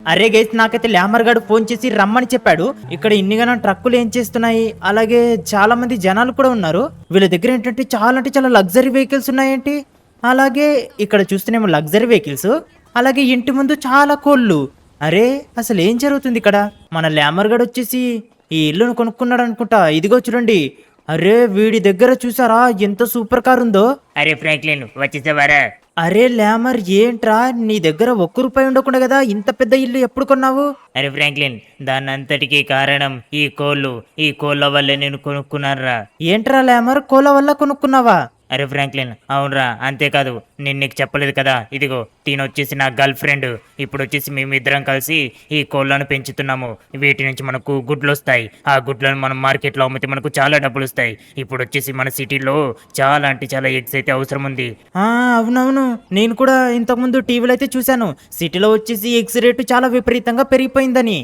అరే గైస్, నాకైతే ల్యామర్ గాడు ఫోన్ చేసి రమ్మని చెప్పాడు. ఇక్కడ ఇన్నిగానం ట్రక్కులు ఏం చేస్తున్నాయి, అలాగే చాలా మంది జనాలు కూడా ఉన్నారు. వీళ్ళ దగ్గర ఏంటంటే చాలా లగ్జరీ వెహికల్స్ ఉన్నాయేంటి. అలాగే ఇక్కడ చూస్తేనేమో లగ్జరీ వెహికల్స్, అలాగే ఇంటి ముందు చాలా కోళ్ళు. అరే అసలు ఏం జరుగుతుంది ఇక్కడ? మన ల్యామర్ గాడు వచ్చేసి ఈ ఇల్లును కొనుక్కున్నాడు అనుకుంటా. ఇదిగో చూడండి. అరే వీడి దగ్గర చూసారా ఎంత సూపర్ కార్ ఉందో. అరే ఫ్రాంక్లిన్ వచ్చేసావారా? అరే ల్యామర్, ఏంట్రా నీ దగ్గర ₹1 ఉండకుండా కదా ఇంత పెద్ద ఇల్లు ఎప్పుడు కొన్నావు? అరే ఫ్రాంక్లిన్, దానంతటికీ కారణం ఈ కోళ్ళ వల్లే నేను కొనుక్కున్నానురా. ఏంట్రా ల్యామర్, కోల వల్ల కొనుక్కున్నావా? అరే ఫ్రాంక్లిన్, అవునరా. అంతేకాదు, నేను నీకు చెప్పలేదు కదా, ఇదిగో వచ్చేసి నా గర్ల్ ఫ్రెండ్. ఇప్పుడు వచ్చేసి మేమిద్దరం కలిసి ఈ కోళ్ళను పెంచుతున్నాము. వీటి నుంచి మనకు గుడ్లు వస్తాయి. ఆ గుడ్లను మనం మార్కెట్లో అమ్మితే మనకు చాలా డబ్బులు వస్తాయి. ఇప్పుడు వచ్చేసి మన సిటీలో చాలా అంటే చాలా ఎగ్స్ అయితే అవసరం ఉంది. అవునవును, నేను కూడా ఇంతకుముందు టీవీలో అయితే చూశాను. సిటీలో వచ్చేసి ఎగ్స్ రేటు చాలా విపరీతంగా పెరిగిపోయిందని.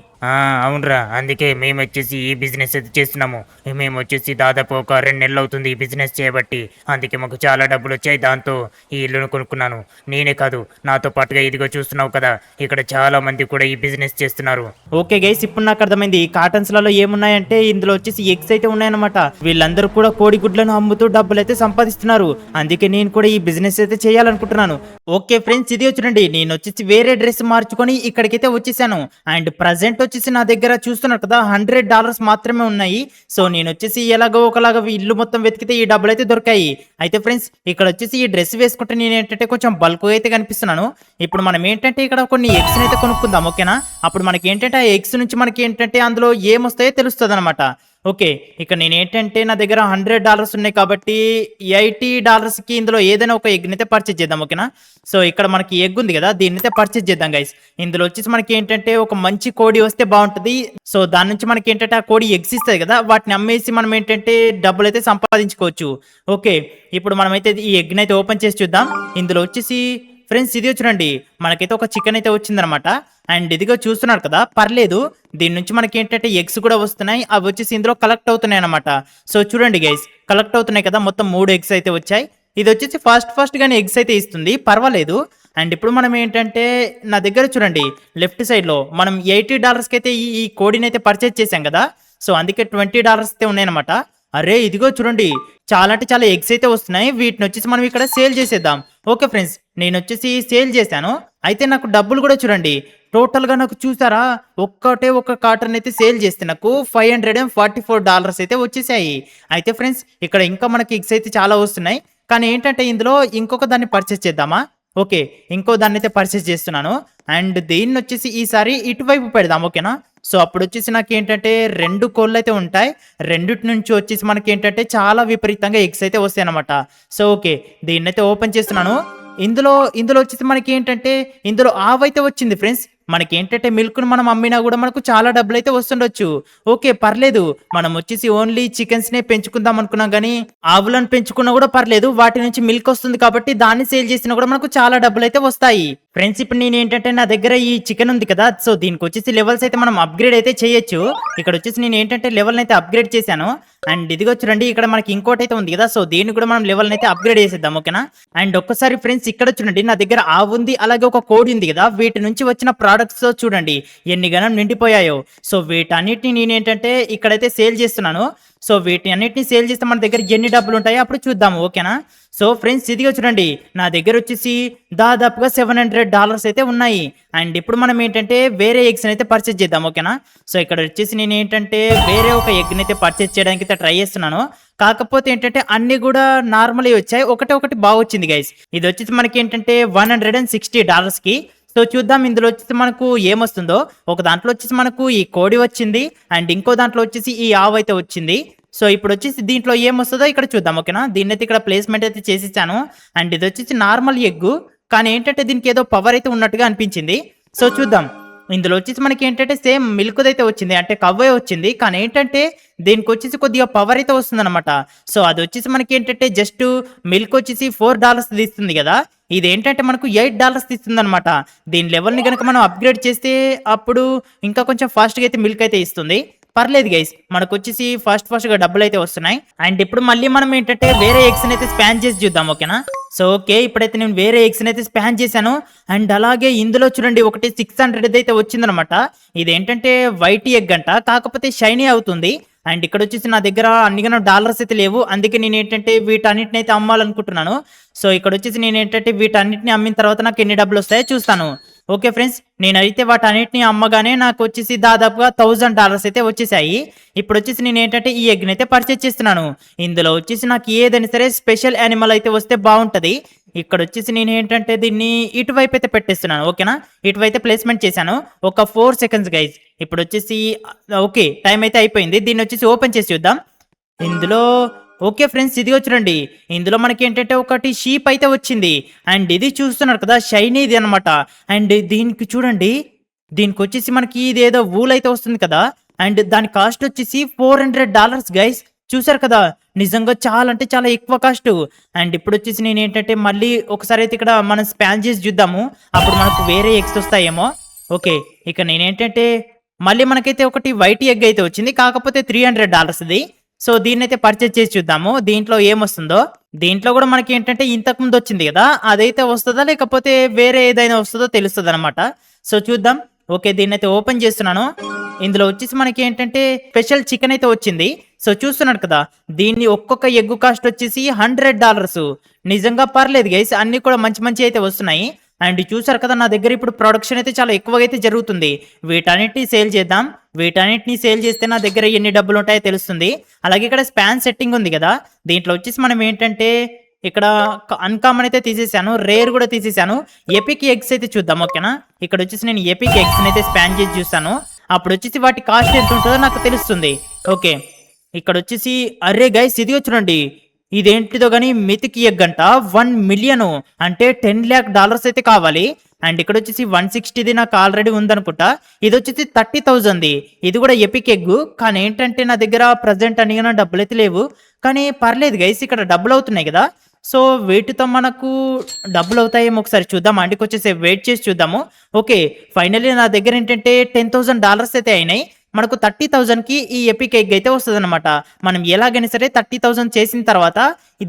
అవునరా, అందుకే మేము వచ్చేసి ఈ బిజినెస్ అయితే చేస్తున్నాము. మేము వచ్చేసి దాదాపు ఒక 2 నెలలు అవుతుంది ఈ బిజినెస్ చేయబట్టి. అందుకే మాకు చాలా డబ్బులు వచ్చాయి. దాంతో ఈ ఇల్లును కొనుక్కున్నాను. నేనే కాదు, నాతో పాటుగా ఇదిగో చూస్తున్నావు కదా, ఇక్కడ చాలా మంది కూడా ఈ బిజినెస్ చేస్తున్నారు. ఓకే గైస్, ఇప్పుడు నాకు అర్థమైంది. ఈ కాటన్స్ లలో ఏమున్నాయంటే ఇందులో వచ్చేసి ఎగ్స్ అయితే ఉన్నాయన్నమాట. వీళ్ళందరూ కూడా కోడి గుడ్లను అమ్ముతూ డబ్బులు అయితే సంపాదిస్తున్నారు. అందుకే నేను కూడా ఈ బిజినెస్ అయితే చేయాలనుకుంటున్నాను. ఓకే ఫ్రెండ్స్, ఇది చూడండి, నేను వచ్చేసి వేరే డ్రెస్ మార్చుకొని ఇక్కడికైతే వచ్చేసాను. అండ్ ప్రజెంట్ వచ్చేసి నా దగ్గర చూస్తున్నారు కదా $100 మాత్రమే ఉన్నాయి. సో నేను వచ్చేసి ఎలాగో ఒకలాగా ఇల్లు మొత్తం వెతికితే ఈ డబ్బులు అయితే దొరికాయి. అయితే ఫ్రెండ్స్, ఇక్కడ వచ్చేసి ఈ డ్రెస్ వేసుకుంటే నేను ఏంటంటే కొంచెం బల్క్ అయితే కనిపిస్తున్నాను. ఇప్పుడు మనం ఏంటంటే ఇక్కడ కొన్ని ఎగ్స్ అయితే కొనుక్కుందాం, ఓకేనా? అప్పుడు మనకి ఏంటంటే ఆ ఎగ్స్ నుంచి మనకి ఏంటంటే అందులో ఏమొస్తాయో తెలుస్తుంది అనమాట. ఓకే, ఇక నేను ఏంటంటే నా దగ్గర $100 ఉన్నాయి కాబట్టి $80కి ఇందులో ఏదైనా ఒక ఎగ్ అయితే పర్చేజ్ చేద్దాం, ఓకేనా? సో ఇక్కడ మనకి ఎగ్ ఉంది కదా, దీన్ని అయితే పర్చేజ్ చేద్దాం గైస్. ఇందులో వచ్చేసి మనకి ఏంటంటే ఒక మంచి కోడి వస్తే బాగుంటుంది. సో దాని నుంచి మనకి ఏంటంటే ఆ కోడి ఎగ్స్ ఇస్తుంది కదా, వాటిని అమ్మేసి మనం ఏంటంటే డబ్బులు అయితే సంపాదించుకోవచ్చు. ఓకే, ఇప్పుడు మనమైతే ఈ ఎగ్ని అయితే ఓపెన్ చేసి చూద్దాం. ఇందులో వచ్చేసి ఫ్రెండ్స్, ఇది చూడండి, మనకైతే ఒక చికెన్ అయితే వచ్చిందనమాట. అండ్ ఇదిగో చూస్తున్నారు కదా, పర్లేదు. దీని నుంచి మనకి ఏంటంటే ఎగ్స్ కూడా వస్తున్నాయి. అవి వచ్చేసి ఇందులో కలెక్ట్ అవుతున్నాయి అనమాట. సో చూడండి గైస్, కలెక్ట్ అవుతున్నాయి కదా, మొత్తం 3 ఎగ్స్ అయితే వచ్చాయి. ఇది వచ్చేసి ఫాస్ట్ గానే ఎగ్స్ అయితే ఇస్తుంది, పర్వాలేదు. అండ్ ఇప్పుడు మనం ఏంటంటే నా దగ్గర చూడండి, లెఫ్ట్ సైడ్ లో మనం $80కి అయితే ఈ కోడిని అయితే పర్చేజ్ చేసాం కదా. సో అందుకే $20 అయితే ఉన్నాయన్నమాట. అరే ఇదిగో చూడండి, చాలా అంటే చాలా ఎగ్స్ అయితే వస్తున్నాయి. వీటిని వచ్చేసి మనం ఇక్కడ సేల్ చేసేద్దాం. ఓకే ఫ్రెండ్స్, నేను వచ్చేసి సేల్ చేశాను. అయితే నాకు డబ్బులు కూడా చూడండి, టోటల్ గా నాకు చూసారా, ఒక కాటన్ అయితే సేల్ చేస్తే నాకు $544 అయితే వచ్చేసాయి. అయితే ఫ్రెండ్స్, ఇక్కడ ఇంకా మనకి ఎగ్స్ అయితే చాలా వస్తున్నాయి. కానీ ఏంటంటే ఇందులో ఇంకొక దాన్ని పర్చేస్ చేద్దామా? ఓకే, ఇంకో దాన్ని అయితే పర్చేస్ చేస్తున్నాను. అండ్ దీన్ని వచ్చేసి ఈసారి ఇటువైపు పెడదాం, ఓకేనా? సో అప్పుడు వచ్చేసి నాకు ఏంటంటే 2 కోళ్ళు అయితే ఉంటాయి. రెండిటి నుంచి వచ్చేసి మనకి ఏంటంటే చాలా విపరీతంగా ఎగ్స్ అయితే వస్తాయి అనమాట. సో ఓకే, దీన్ని అయితే ఓపెన్ చేస్తున్నాను. ఇందులో వచ్చేసి మనకి ఏంటంటే ఇందులో ఆవైతే వచ్చింది ఫ్రెండ్స్. మనకి ఏంటంటే మిల్క్ను మనం అమ్మినా కూడా మనకు చాలా డబ్బులు అయితే వస్తుండొచ్చు. ఓకే పర్లేదు, మనం వచ్చేసి ఓన్లీ చికెన్స్ నే పెంచుకుందాం అనుకున్నాం, కానీ ఆవులను పెంచుకున్నా కూడా పర్లేదు. వాటి నుంచి మిల్క్ వస్తుంది కాబట్టి దాన్ని సేల్ చేసినా కూడా మనకు చాలా డబ్బులు అయితే వస్తాయి. ఫ్రెండ్స్, ఇప్పుడు నేను ఏంటంటే నా దగ్గర ఈ చికెన్ ఉంది కదా, సో దీనికి వచ్చేసి లెవెల్స్ అయితే మనం అప్గ్రేడ్ అయితే చేయొచ్చు. ఇక్కడ వచ్చేసి నేను ఏంటంటే లెవెల్ అయితే అప్గ్రేడ్ చేశాను. అండ్ ఇదిగో చూడండి, ఇక్కడ మనకి ఇంకోటి అయితే ఉంది కదా, సో దీన్ని కూడా మనం లెవెల్ అయితే అప్గ్రేడ్ చేసేద్దాం, ఓకేనా? అండ్ ఒక్కసారి ఫ్రెండ్స్, ఇక్కడ చూడండి, నా దగ్గర ఆవు ఉంది, అలాగే ఒక కోడి ఉంది కదా, వీటి నుంచి వచ్చిన ప్రోడక్ట్స్ చూడండి ఎన్ని గణం నిండిపోయాయో. సో వీటన్నిటిని నేను ఏంటంటే ఇక్కడైతే సేల్ చేస్తున్నాను. సో వీటి అన్నిటిని సేల్ చేస్తే మన దగ్గర ఎన్ని డబ్బులు ఉంటాయో అప్పుడు చూద్దాము, ఓకేనా? సో ఫ్రెండ్స్, ఇదిగో చూడండి, నా దగ్గర వచ్చేసి దాదాపుగా $700 అయితే ఉన్నాయి. అండ్ ఇప్పుడు మనం ఏంటంటే వేరే ఎగ్స్ అయితే పర్చేజ్ చేద్దాం, ఓకేనా? సో ఇక్కడ వచ్చేసి నేను ఏంటంటే వేరే ఒక ఎగ్ అయితే పర్చేజ్ చేయడానికి అయితే ట్రై చేస్తున్నాను. కాకపోతే ఏంటంటే అన్ని కూడా నార్మల్ వచ్చాయి, ఒకటి బాగా వచ్చింది గైస్. ఇది వచ్చేసి మనకి ఏంటంటే $160కి. సో చూద్దాం ఇందులో వచ్చేసి మనకు ఏమొస్తుందో. ఒక దాంట్లో వచ్చేసి మనకు ఈ కోడి వచ్చింది, అండ్ ఇంకో దాంట్లో వచ్చేసి ఈ ఆవు అయితే వచ్చింది. సో ఇప్పుడు వచ్చేసి దీంట్లో ఏమొస్తుందో ఇక్కడ చూద్దాం, ఓకేనా? దీన్ని అయితే ఇక్కడ ప్లేస్మెంట్ అయితే చేసేసాను. అండ్ ఇది వచ్చేసి నార్మల్ ఎగ్, కానీ ఏంటంటే దీనికి ఏదో పవర్ అయితే ఉన్నట్టుగా అనిపించింది. సో చూద్దాం, ఇందులో వచ్చేసి మనకి ఏంటంటే సేమ్ మిల్క్ అయితే వచ్చింది, అంటే కవ్వే వచ్చింది, కానీ ఏంటంటే దీనికి వచ్చేసి కొద్దిగా పవర్ అయితే వస్తుంది అనమాట. సో అది వచ్చేసి మనకి ఏంటంటే జస్ట్ మిల్క్ వచ్చేసి $4 ఇస్తుంది కదా, ఇది ఏంటంటే మనకు $8 ఇస్తుంది అనమాట. దీని లెవెల్ని కనుక మనం అప్గ్రేడ్ చేస్తే అప్పుడు ఇంకా కొంచెం ఫాస్ట్గా అయితే మిల్క్ అయితే ఇస్తుంది. పర్లేదు గైస్, మనకు వచ్చేసి ఫాస్ట్ గా డబ్బులు అయితే వస్తున్నాయి. అండ్ ఇప్పుడు మళ్ళీ మనం ఏంటంటే వేరే ఎగ్స్ అయితే స్పాన్ చేసి చూద్దాం, ఓకేనా. సో ఓకే, ఇప్పుడైతే నేను వేరే ఎగ్స్ అయితే స్పాన్ చేశాను. అండ్ అలాగే ఇందులో చూడండి ఒకటి 600 అయితే వచ్చిందనమాట. ఇదేంటంటే వైట్ ఎగ్ అంట, కాకపోతే షైనీ అవుతుంది. అండ్ ఇక్కడ వచ్చేసి నా దగ్గర అన్నిగానో డాలర్స్ అయితే లేవు, అందుకే నేను ఏంటంటే వీటన్నిటిని అయితే అమ్మాలనుకుంటున్నాను. సో ఇక్కడ వచ్చేసి నేను ఏంటంటే వీటన్నిటిని అమ్మిన తర్వాత నాకు ఎన్ని డబ్బులు వస్తాయో చూస్తాను. ఓకే ఫ్రెండ్స్, నేనైతే వాటన్నిటిని అమ్మగానే నాకు వచ్చేసి దాదాపుగా $1000 అయితే వచ్చేసాయి. ఇప్పుడు వచ్చేసి నేను ఏంటంటే ఈ ఎగ్ని అయితే పర్చేజ్ చేస్తున్నాను. ఇందులో వచ్చేసి నాకు ఏదైనా సరే స్పెషల్ యానిమల్ అయితే వస్తే బాగుంటది. ఇక్కడ వచ్చేసి నేను ఏంటంటే దీన్ని ఇటువైపు అయితే పెట్టేస్తున్నాను, ఓకేనా. ఇటువైపు అయితే ప్లేస్మెంట్ చేశాను. ఒక 4 సెకండ్స్ గైజ్. ఇప్పుడు వచ్చేసి ఓకే, టైం అయితే అయిపోయింది. దీన్ని వచ్చేసి ఓపెన్ చేసి చూద్దాం. ఇందులో ఓకే ఫ్రెండ్స్, ఇదిగో చూడండి, ఇందులో మనకి ఏంటంటే ఒకటి షీప్ అయితే వచ్చింది. అండ్ ఇది చూస్తున్నారు కదా, షైనీది అనమాట. అండ్ దీనికి చూడండి, దీనికి వచ్చేసి మనకి ఇదేదో వూల్ అయితే వస్తుంది కదా. అండ్ దాని కాస్ట్ వచ్చేసి $400 గైస్. చూసారు కదా, నిజంగా చాలా అంటే చాలా ఎక్కువ కాస్ట్. అండ్ ఇప్పుడు వచ్చేసి నేను ఏంటంటే మళ్ళీ ఒకసారి అయితే ఇక్కడ మనం స్పాన్ చేసి చూద్దాము, అప్పుడు మనకు వేరే ఎగ్స్ వస్తాయేమో. ఓకే, ఇక నేనేంటంటే మళ్ళీ మనకైతే ఒకటి వైట్ ఎగ్ అయితే వచ్చింది, కాకపోతే $300ది. సో దీన్ని అయితే పర్చేజ్ చేసి చూద్దాము దీంట్లో ఏమొస్తుందో. దీంట్లో కూడా మనకి ఏంటంటే ఇంతకు ముందు వచ్చింది కదా, అదైతే వస్తుందా లేకపోతే వేరే ఏదైనా వస్తుందో తెలుస్తుంది అనమాట. సో చూద్దాం. ఓకే, దీన్ని అయితే ఓపెన్ చేస్తున్నాను. ఇందులో వచ్చేసి మనకి ఏంటంటే స్పెషల్ చికెన్ అయితే వచ్చింది. సో చూస్తున్నాడు కదా, దీన్ని ఒక్కొక్క ఎగ్గు కాస్ట్ వచ్చేసి $100. నిజంగా పర్లేదు గైస్, అన్ని కూడా మంచి మంచి అయితే వస్తున్నాయి. అండ్ చూసారు కదా, నా దగ్గర ఇప్పుడు ప్రొడక్షన్ అయితే చాలా ఎక్కువగా అయితే జరుగుతుంది. వీటన్నిటిని సేల్ చేద్దాం. వీటన్నిటిని సేల్ చేస్తే నా దగ్గర ఎన్ని డబ్బులు ఉంటాయో తెలుస్తుంది. అలాగే ఇక్కడ స్పాన్ సెట్టింగ్ ఉంది కదా, దీంట్లో వచ్చేసి మనం ఏంటంటే ఇక్కడ అన్కామన్ అయితే తీసేసాను, రేర్ కూడా తీసేసాను. ఎపిక్ ఎగ్స్ అయితే చూద్దాం, ఓకేనా. ఇక్కడ వచ్చేసి నేను ఎపిక్ ఎగ్స్ అయితే స్పాన్ చేసి చూస్తాను, అప్పుడు వచ్చేసి వాటి కాస్ట్ ఎంత ఉంటుందో నాకు తెలుస్తుంది. ఓకే, ఇక్కడ వచ్చేసి అరే గైస్, ఇదిగో చూడండి, ఇదేంటిదో కానీ మితికి ఎగ్ అంట. 1 మిలియన్ అంటే $10 lakh అయితే కావాలి. అండ్ ఇక్కడ వచ్చేసి 160ది నాకు ఆల్రెడీ ఉందనుకుంటా. ఇది వచ్చేసి 30,000ది, ఇది కూడా ఎపిక్ ఎగ్. కానీ ఏంటంటే నా దగ్గర ప్రజెంట్ అనిగా డబ్బులు అయితే లేవు. కానీ పర్లేదు గైస్, ఇక్కడ డబ్బులు అవుతున్నాయి కదా. సో వీటితో మనకు డబ్బులు అవుతాయేమో ఒకసారి చూద్దాం. అండికి వచ్చేసి వెయిట్ చేసి చూద్దాము. ఓకే, ఫైనల్లీ నా దగ్గర ఏంటంటే $10,000 అయితే అయినాయి. మనకు 30,000కి ఈ ఎపిక్ ఎగ్ అయితే వస్తుంది అనమాట. మనం ఎలాగైనా సరే 30,000 చేసిన తర్వాత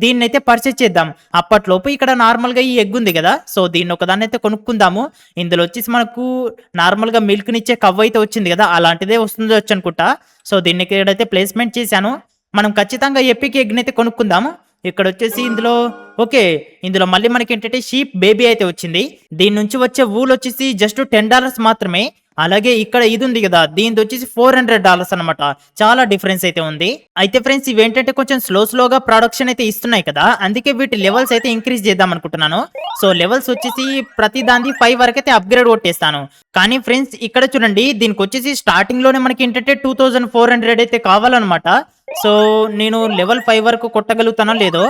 దీన్ని అయితే పర్చేజ్ చేద్దాం. అప్పట్లోపు ఇక్కడ నార్మల్గా ఈ ఎగ్ ఉంది కదా, సో దీన్ని ఒకదాన్ని అయితే కొనుక్కుందాము. ఇందులో వచ్చేసి మనకు నార్మల్గా మిల్క్నిచ్చే కవ్ అయితే వచ్చింది కదా, అలాంటిదే వస్తుందో వచ్చి అనుకుంటా. సో దీన్ని ఇక్కడైతే ప్లేస్మెంట్ చేశాను. మనం ఖచ్చితంగా ఎపిక్ ఎగ్ని అయితే కొనుక్కుందాము. ఇక్కడ వచ్చేసి ఇందులో ఓకే, ఇందులో మళ్ళీ మనకి ఏంటంటే షీప్ బేబీ అయితే వచ్చింది. దీని నుంచి వచ్చే వూల్ వచ్చేసి జస్ట్ $10 మాత్రమే. అలాగే ఇక్కడ ఇది ఉంది కదా, దీని వచ్చేసి $400 అనమాట. చాలా డిఫరెన్స్ అయితే ఉంది. అయితే ఫ్రెండ్స్, ఇవేంటంటే కొంచెం స్లోగా ప్రొడక్షన్ అయితే ఇస్తున్నాయి కదా, అందుకే వీటి లెవెల్స్ అయితే ఇంక్రీజ్ చేద్దాం అనుకుంటున్నాను. సో లెవెల్స్ వచ్చేసి ప్రతి దాన్ని 5 వరకు అయితే అప్గ్రేడ్ కొట్టేస్తాను. కానీ ఫ్రెండ్స్, ఇక్కడ చూడండి, దీనికి వచ్చేసి స్టార్టింగ్ లోనే మనకి ఏంటంటే 2400 అయితే కావాలన్నమాట. సో నేను లెవెల్ 5 వరకు కొట్టగలుగుతానో లేదో.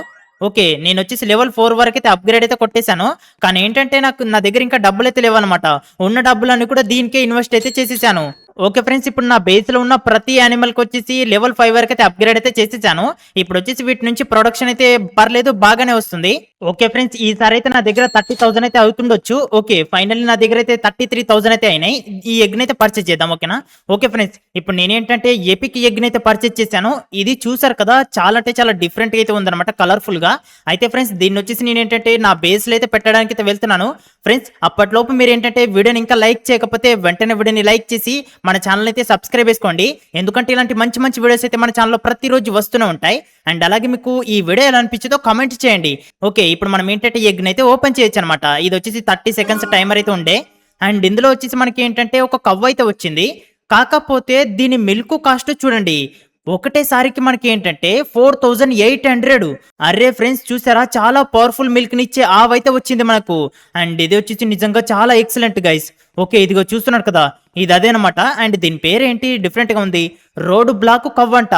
ఓకే, నేను వచ్చేసి లెవెల్ 4 వరకు అయితే అప్గ్రేడ్ అయితే కొట్టేశాను. కానీ ఏంటంటే నా దగ్గర ఇంకా డబ్బులు అయితే లేవన్నమాట. ఉన్న డబ్బులన్నీ కూడా దీనికే ఇన్వెస్ట్ అయితే చేసేసాను. ఓకే ఫ్రెండ్స్, ఇప్పుడు నా బేస్ లో ఉన్న ప్రతి యానిమల్ కి వచ్చేసి లెవెల్ 5 వరకు అయితే అప్గ్రేడ్ అయితే చేసేసాను. ఇప్పుడు వచ్చేసి వీటి నుంచి ప్రొడక్షన్ అయితే పర్లేదు, బాగానే వస్తుంది. ఓకే ఫ్రెండ్స్, ఈసారి అయితే నా దగ్గర 30,000 అయితే అవుతుండొచ్చు. ఓకే, ఫైనల్లీ నా దగ్గర అయితే 33,000 అయితే అయినాయి. ఈ ఎగ్ అయితే పర్చేజ్ చేద్దాం, ఓకేనా. ఓకే ఫ్రెండ్స్, ఇప్పుడు నేనేంటంటే ఎపిక్ ఎగ్ అయితే పర్చేజ్ చేశాను. ఇది చూసారు కదా, చాలా అంటే చాలా డిఫరెంట్ గా అయితే ఉందన్నమాట, కలర్ఫుల్ గా. అయితే ఫ్రెండ్స్, దీన్ని వచ్చేసి నేనేంటంటే నా బేస్ లో అయితే పెట్టడానికి అయితే వెళ్తున్నాను. ఫ్రెండ్స్, అప్పట్లోపు మీరు ఏంటంటే వీడియోని ఇంకా లైక్ చేయకపోతే వెంటనే వీడియోని లైక్ చేసి మన ఛానల్ అయితే సబ్స్క్రైబ్ చేసుకోండి. ఎందుకంటే ఇలాంటి మంచి మంచి వీడియోస్ అయితే మన ఛానల్లో ప్రతిరోజు వస్తూనే ఉంటాయి. అండ్ అలాగే మీకు ఈ వీడియో ఎలా అనిపించిందో కామెంట్ చేయండి. ఓకే, ఇప్పుడు మనం ఏంటంటే ఎగ్ని అయితే ఓపెన్ చేయొచ్చు అనమాట. ఇది వచ్చేసి 30 సెకండ్స్ టైమర్ అయితే ఉండే. అండ్ ఇందులో వచ్చేసి మనకి ఏంటంటే ఒక కవ్వ అయితే వచ్చింది. కాకపోతే దీని మిల్క్ కాస్ట్ చూడండి, ఒకటేసారికి మనకి ఏంటంటే 4800. అరే ఫ్రెండ్స్, చూసారా, చాలా పవర్ఫుల్ మిల్క్ నిచ్చే ఆవైతే వచ్చింది మనకు. అండ్ ఇది వచ్చేసి నిజంగా చాలా ఎక్సలెంట్ గైస్. ఓకే, ఇదిగో చూస్తున్నారు కదా, ఇది అదేనమాట. అండ్ దీని పేరేంటి డిఫరెంట్ గా ఉంది, రోడ్ బ్లాక్ కవ్ అంట.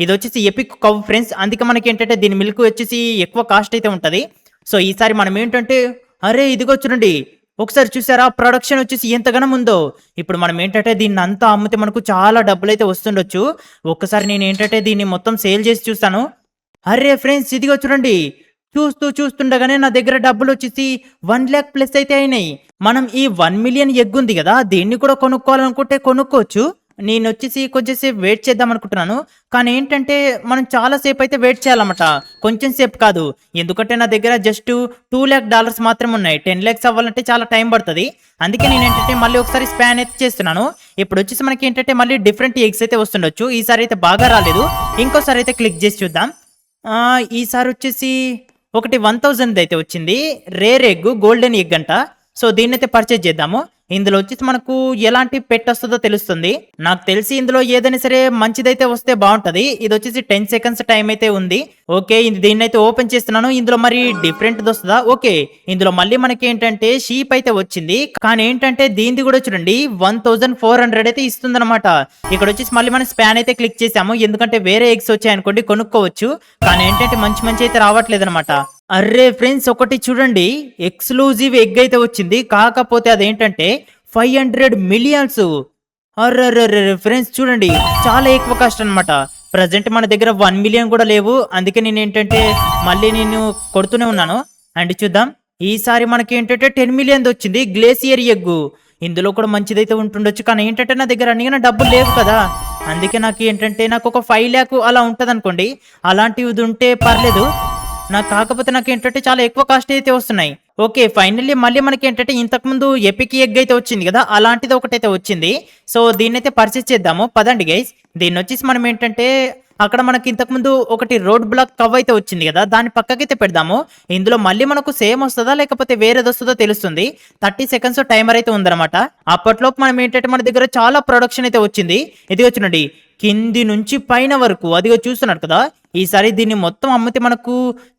ఇది వచ్చేసి ఎపిక్ కవ్ ఫ్రెండ్స్, అందుకే మనకి ఏంటంటే దీని మిల్క్ వచ్చేసి ఎక్కువ కాస్ట్ అయితే ఉంటది. సో ఈసారి మనం ఏంటంటే అరే ఇదిగో చూడండి, ఒకసారి చూసారా ప్రొడక్షన్ వచ్చేసి ఎంతగానో ఉందో. ఇప్పుడు మనం ఏంటంటే దీన్ని అంతా అమ్మితే మనకు చాలా డబ్బులు అయితే వస్తుండొచ్చు. ఒక్కసారి నేను ఏంటంటే దీన్ని మొత్తం సేల్ చేసి చూస్తాను. అరే ఫ్రెండ్స్, ఇదిగో చూడండి, చూస్తుండగానే నా దగ్గర డబ్బులు వచ్చేసి 1 lakh ప్లస్ అయితే అయినాయి. మనం ఈ 1 మిలియన్ ఎగ్ ఉంది కదా, దీన్ని కూడా కొనుక్కోవాలనుకుంటే కొనుక్కోవచ్చు. నేను వచ్చేసి కొంచెం సేపు వెయిట్ చేద్దాం అనుకుంటున్నాను. కానీ ఏంటంటే మనం చాలా సేపు అయితే వెయిట్ చేయాలన్నమాట. కొంచెం సేపు కాదు. ఎందుకంటే నా దగ్గర జస్ట్ $2,00,000 మాత్రమే ఉన్నాయి. 10,00,000 అవ్వాలంటే చాలా టైం పడతది. అందుకే నేనేంటంటే మళ్ళీ ఒకసారి స్పాన్ అయితే చేస్తున్నాను. ఇప్పుడొచ్చేసి మనకేంటంటే మళ్ళీ డిఫరెంట్ ఎగ్స్ అయితే వస్తుండొచ్చు. ఈసారి అయితే బాగా రాలేదు. ఇంకోసారి అయితే క్లిక్ చేసి చూద్దాం. ఈసారి వచ్చేసి ఒకటి 1000 అయితే వచ్చింది. రేర్ ఎగ్, గోల్డెన్ ఎగ్ అంట. సో దీన్నైతే పర్చేజ్ చేద్దాము. ఇందులో వచ్చేసి మనకు ఎలాంటి పెట్ వస్తుందో తెలుస్తుంది. నాకు తెలిసి ఇందులో ఏదైనా సరే మంచిదైతే వస్తే బాగుంటది. ఇది వచ్చేసి 10 సెకండ్స్ టైం అయితే ఉంది. ఓకే, దీన్నైతే ఓపెన్ చేస్తున్నాను. ఇందులో మరి డిఫరెంట్ వస్తుందా? ఓకే, ఇందులో మళ్ళీ మనకి ఏంటంటే షీప్ అయితే వచ్చింది. కానీ ఏంటంటే దీనిది కూడా చూడండి 1400 అయితే ఇస్తుందన్నమాట. ఇక్కడ వచ్చేసి మళ్ళీ మనం స్పాన్ అయితే క్లిక్ చేసాము. ఎందుకంటే వేరే ఎగ్స్ వచ్చాయనుకోండి కొనుక్కోవచ్చు. కానీ ఏంటంటే మంచి అయితే రావట్లేదు అనమాట. అర్రే ఫ్రెండ్స్, ఒకటి చూడండి, ఎక్స్క్లూజివ్ ఎగ్ అయితే వచ్చింది. కాకపోతే అదేంటంటే 500 మిలియన్స్. అర్రే ఫ్రెండ్స్ చూడండి, చాలా ఎక్కువ కాస్ట్ అనమాట. ప్రజెంట్ మన దగ్గర 1 మిలియన్ కూడా లేవు. అందుకే నేను ఏంటంటే మళ్ళీ నేను కొడుతూనే ఉన్నాను. అండ్ చూద్దాం, ఈసారి మనకి ఏంటంటే 10 మిలియన్ వచ్చింది. గ్లేసియర్ ఎగ్గు, ఇందులో కూడా మంచిదైతే ఉంటుండొచ్చు. కానీ ఏంటంటే నా దగ్గర అన్ని డబ్బులు లేవు కదా. అందుకే నాకు ఏంటంటే నాకు ఒక 5 లాక్ అలా ఉంటది అనుకోండి. అలాంటివి ఉంటే పర్లేదు నాకు. కాకపోతే నాకు ఏంటంటే చాలా ఎక్కువ కాస్ట్ అయితే వస్తున్నాయి. ఓకే, ఫైనల్లీ మళ్ళీ మనకి ఏంటంటే ఇంతకుముందు ఎపిక్ ఎగ్ అయితే వచ్చింది కదా, అలాంటిది ఒకటైతే వచ్చింది. సో దీన్నైతే పర్చేస్ చేద్దాము. పదండి గైస్. దీన్ని వచ్చేసి మనం ఏంటంటే అక్కడ మనకి ఇంతకుముందు ఒకటి రోడ్ బ్లాక్ కవ్ అయితే వచ్చింది కదా, దాని పక్కకైతే పెడదాము. ఇందులో మళ్ళీ మనకు సేమ్ వస్తుందా లేకపోతే వేరేది వస్తుందో తెలుస్తుంది. 30 సెకండ్స్ టైమర్ అయితే ఉందన్నమాట. అప్పట్లోపు మనం ఏంటంటే మన దగ్గర చాలా ప్రొడక్షన్ అయితే వచ్చింది. ఇది వచ్చినండి కింది నుంచి పైన వరకు, అదిగో చూస్తున్నారు కదా. ఈసారి దీన్ని మొత్తం అమ్మితే మనకు